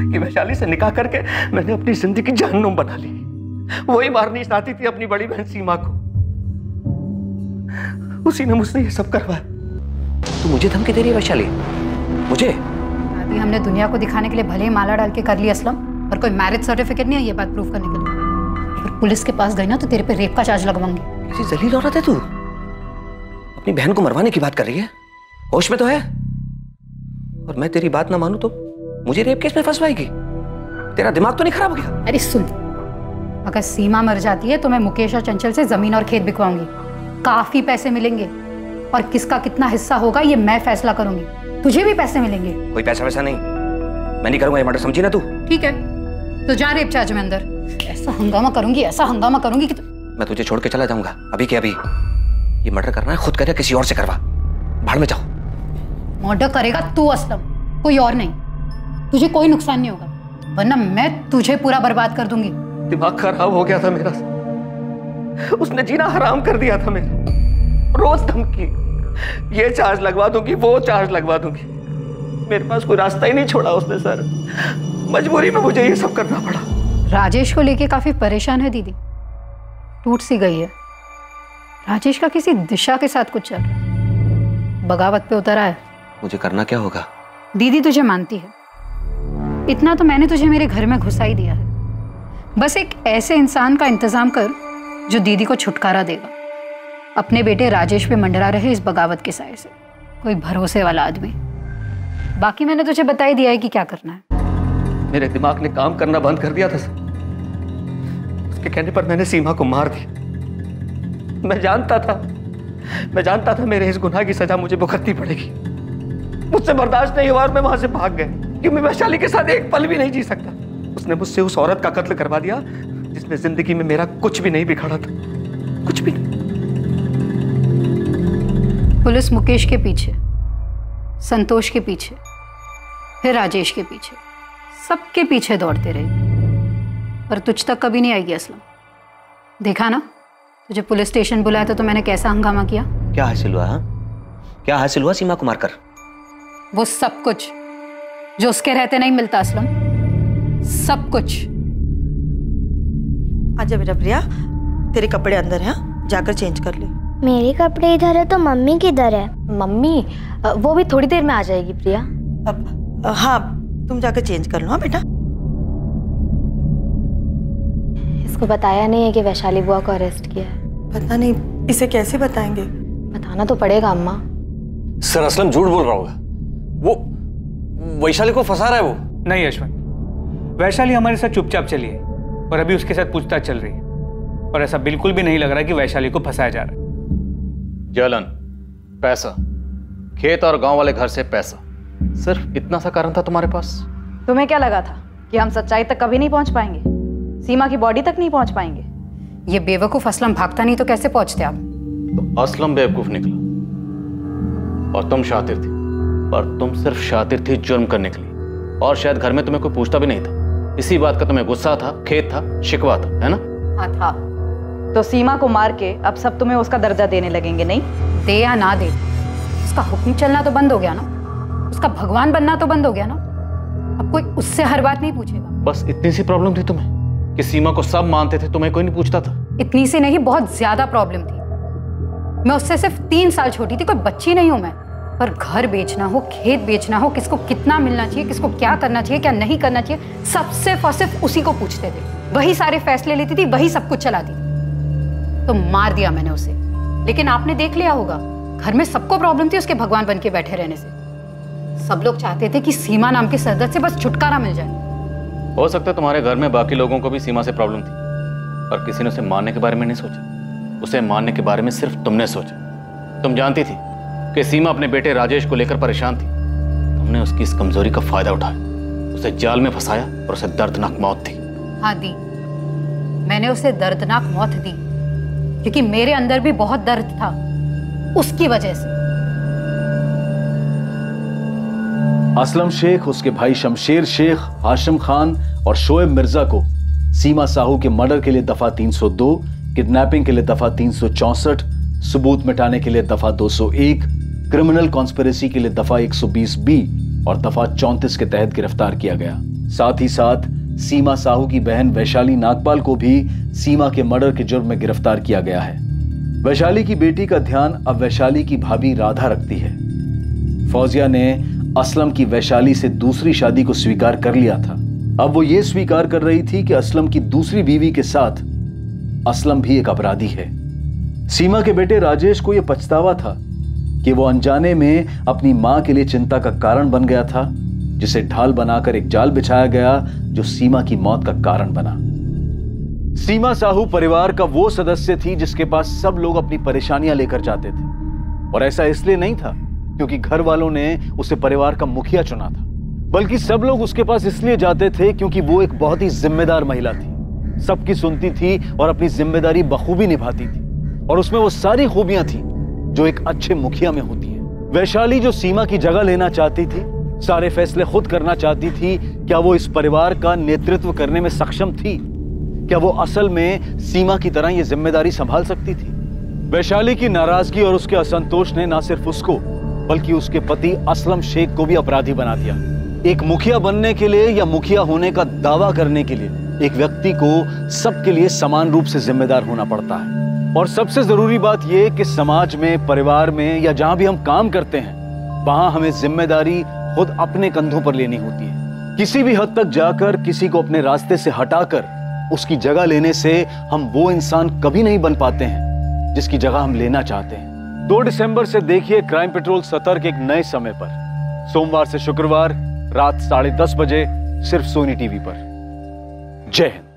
कि वैशाली से निकाह करके मैंने अपनी जिंदगी जहन्नुम बना ली। वही मारनी चाहती थी अपनी बड़ी बहन सीमा को, उसी ने मुझसे ये सब करवाया। तू मुझे धमकी दे रही है वैशाली? मुझे? अभी हमने दुनिया को दिखाने के लिए भले ही माला डाल के कर लिया असलम, पर कोई मैरिज सर्टिफिकेट नहीं है ये बात प्रूफ करने के लिए। अगर पुलिस के पास गई ना तो तेरे पे रेप का चार्ज लगवाऊंगी। किसी जलील औरत है तू, अपनी बहन को मरवाने की बात कर रही है? होश में तो है? और मैं तेरी बात ना मानूं तो मुझे रेप केस में फंसवाएगी? तेरा दिमाग तो नहीं खराब हो गया? अरे सुन, अगर सीमा मर जाती है तो मैं मुकेश और चंचल से जमीन और खेत बिकवाऊंगी, काफी पैसे मिलेंगे, और किसका कितना हिस्सा होगा ये मैं फैसला करूंगी। तुझे भी पैसे मिलेंगे। कोई पैसा वैसा नहीं, मैं नहीं करूंगा ये मर्डर, समझी ना तू? ठीक है तो जा रेप चार्ज में अंदर। ऐसा हंगामा करूंगी, ऐसा हंगामा करूंगी कि मैं तुझे छोड़ के चला जाऊंगा अभी के अभी। ये मर्डर करना है खुद करे, किसी और से करवा, भाड़ में जाओ। मर्डर करेगा तू असलम, कोई और नहीं। तुझे कोई नुकसान नहीं होगा, वरना मैं तुझे पूरा बर्बाद कर दूंगी। दिमाग खराब हो गया था मेरा, उसने जीना हराम कर दिया था मेरा। रोज धमकी, ये चार्ज लगवा दूंगी, वो चार्ज लगवा दूंगी। मेरे पास कोई रास्ता ही नहीं छोड़ा उसने सर, मजबूरी में मुझे ये सब करना पड़ा। राजेश को लेके काफी परेशान है दीदी, टूट सी गई है। राजेश का किसी दिशा के साथ कुछ चल रहा है, बगावत पे उतर आया है। मुझे करना क्या होगा? दीदी तुझे मानती है, इतना तो मैंने तुझे मेरे घर में घुसा ही दिया है। बस एक ऐसे इंसान का इंतजाम कर जो दीदी को छुटकारा देगा, अपने बेटे राजेश पे मंडरा रहे इस बगावत के साए से, कोई भरोसे वाला आदमी। बाकी मैंने तुझे बता ही दिया है कि क्या करना है। मेरे दिमाग ने काम करना बंद कर दिया था सर, उसके कहने पर मैंने सीमा को मार दिया। मैं जानता था मेरे इस गुनाह की सजा मुझे भुगतनी पड़ेगी। मुझसे बर्दाश्त नहीं हुआ और मैं वहां से भाग गया, क्योंकि मैं वैशाली के साथ एक पल भी नहीं जी सकता। उसने मुझसे उस औरत का कत्ल करवा दिया जिसने जिंदगी में मेरा कुछ भी नहीं बिगाड़ा था, कुछ भी नहीं। पुलिस मुकेश के पीछे, संतोष के पीछे, फिर राजेश के पीछे, सबके पीछे दौड़ते रही, पर तुझ तक कभी नहीं आएगी असलम। देखा ना, तुझे पुलिस स्टेशन बुलाया था तो मैंने कैसा हंगामा किया। क्या हासिल हुआ? हाँ, क्या हासिल हुआ सीमा को मारकर? वो सब कुछ जो उसके रहते नहीं मिलता असलम, सब कुछ। आजा बेटा प्रिया, तेरे कपड़े अंदर हैं, जाकर चेंज कर ले। मेरे कपड़े इधर है तो मम्मी किधर है? मम्मी वो भी थोड़ी देर में आ जाएगी प्रिया। हाँ तुम जाकर चेंज कर लो। हाँ बेटा। इसको बताया नहीं है कि वैशाली बुआ को अरेस्ट किया है? पता नहीं, इसे कैसे बताएंगे? बताना तो पड़ेगा अम्मा। सर असलम झूठ बोल रहा होगा, वो वैशाली को फंसा रहा है। वो नहीं यशवंत, वैशाली हमारे साथ चुपचाप चली है और अभी उसके साथ पूछताछ चल रही है, और ऐसा बिल्कुल भी नहीं लग रहा कि वैशाली को फंसाया जा रहा है। जलन, पैसा, खेत और गांव वाले घर से पैसा, सिर्फ इतना सा कारण था तुम्हारे पास? तुम्हें क्या लगा था कि हम सच्चाई तक कभी नहीं पहुंच पाएंगे, सीमा की बॉडी तक नहीं पहुंच पाएंगे? ये बेवकूफ असलम भागता नहीं तो कैसे पहुंचते आप? तो असलम बेवकूफ निकला और तुम शातिर थी, पर तुम सिर्फ शातिर थी जुर्म करने के लिए, और शायद घर में तुम्हें कोई पूछता भी नहीं था। इसी बात का तुम्हें गुस्सा था, खेत था, शिकवा था, है ना? हाँ था। तो सीमा को मार के अब सब तुम्हें उसका दर्जा देने लगेंगे, नहीं? दे या ना दे, उसका हुक्म चलना तो बंद हो गया ना, उसका भगवान बनना तो बंद हो गया ना। अब कोई उससे हर बात नहीं पूछेगा। बस इतनी सी प्रॉब्लम थी तुम्हें कि सीमा को सब मानते थे, तुम्हें कोई नहीं पूछता था? इतनी सी नहीं, बहुत ज्यादा प्रॉब्लम थी। मैं उससे सिर्फ 3 साल छोटी थी, कोई बच्ची नहीं हूं मैं। पर घर बेचना हो, खेत बेचना हो, किसको कितना मिलना चाहिए, किसको क्या करना चाहिए, क्या नहीं करना चाहिए, सब सिर्फ और सिर्फ उसी को पूछते थे। वही सारे फैसले लेती थी, वही सब कुछ चलाती थी। तो मार दिया मैंने उसे, लेकिन आपने देख लिया होगा घर में सबको प्रॉब्लम थी उसके भगवान बन के बैठे रहने से। सब लोग चाहते थे कि सीमा नाम के सदस्य से बस छुटकारा मिल जाए। हो सकता है तुम्हारे घर में बाकी लोगों को भी सीमा से प्रॉब्लम थी, पर किसी ने उसे मारने के बारे में नहीं सोचा। उसे मारने के बारे में सिर्फ तुमने सोचा। तुम जानती थी कि सीमा अपने बेटे राजेश को लेकर परेशान थी। तुमने उसकी इस कमजोरी का फायदा उठाया, उसे जाल में फंसाया और उसे दर्दनाक मौत दी। हाँ दी, मैंने उसे दर्दनाक मौत दी क्योंकि मेरे अंदर भी बहुत दर्द था उसकी वजह से। असलम शेख, उसके भाई शमशेर शेख, हाशिम खान और शोएब मिर्जा को सीमा साहू के मर्डर के लिए दफा 302, किडनैपिंग के लिए दफा 364, सबूत मिटाने के लिए दफा 201, क्रिमिनल कॉन्स्पिरेसी के लिए दफा 120B और दफा 34 के तहत गिरफ्तार किया गया। साथ ही साथ सीमा साहू की बहन वैशाली नागपाल को भी सीमा के मर्डर के जुर्म में गिरफ्तार किया गया है। वैशाली की बेटी का ध्यान अब वैशाली की भाभी राधा रखती है। फौजिया ने असलम की वैशाली से दूसरी शादी को स्वीकार कर लिया था। अब वो ये स्वीकार कर रही थी कि असलम की दूसरी बीवी के साथ असलम भी एक अपराधी है। सीमा के बेटे राजेश को यह पछतावा था कि वो अनजाने में अपनी मां के लिए चिंता का कारण बन गया था, जिसे ढाल बनाकर एक जाल बिछाया गया जो सीमा की मौत का कारण बना। सीमा साहू परिवार का वो सदस्य थी जिसके पास सब लोग अपनी परेशानियां लेकर जाते थे, और ऐसा इसलिए नहीं था क्योंकि घर वालों ने उसे परिवार का मुखिया चुना था, बल्कि सब लोग उसके पास इसलिए जाते थे क्योंकि वो एक बहुत ही जिम्मेदार महिला थी, सबकी सुनती थी और अपनी जिम्मेदारी बखूबी निभाती थी, और उसमें वो सारी खूबियां थी जो एक अच्छे मुखिया में होती है। वैशाली जो सीमा की जगह लेना चाहती थी, सारे फैसले खुद करना चाहती थी, क्या वो इस परिवार का नेतृत्व करने में सक्षम थी? क्या वो असल में सीमा की तरह ये जिम्मेदारी संभाल सकती थी? वैशाली की नाराजगी और उसके असंतोष ने न सिर्फ उसको बल्कि उसके पति असलम शेख को भी अपराधी बना दिया। एक मुखिया बनने के लिए या मुखिया होने का दावा करने के लिए एक व्यक्ति को सबके लिए समान रूप से जिम्मेदार होना पड़ता है। और सबसे जरूरी बात यह कि समाज में, परिवार में या जहां भी हम काम करते हैं, वहां हमें जिम्मेदारी खुद अपने कंधों पर लेनी होती है। किसी भी हद तक जाकर किसी को अपने रास्ते से हटाकर उसकी जगह लेने से हम वो इंसान कभी नहीं बन पाते हैं जिसकी जगह हम लेना चाहते हैं। 2 दिसंबर से देखिए क्राइम पेट्रोल सतर्क एक नए समय पर, सोमवार से शुक्रवार रात 10:30 बजे, सिर्फ सोनी टीवी पर। जय हिंद।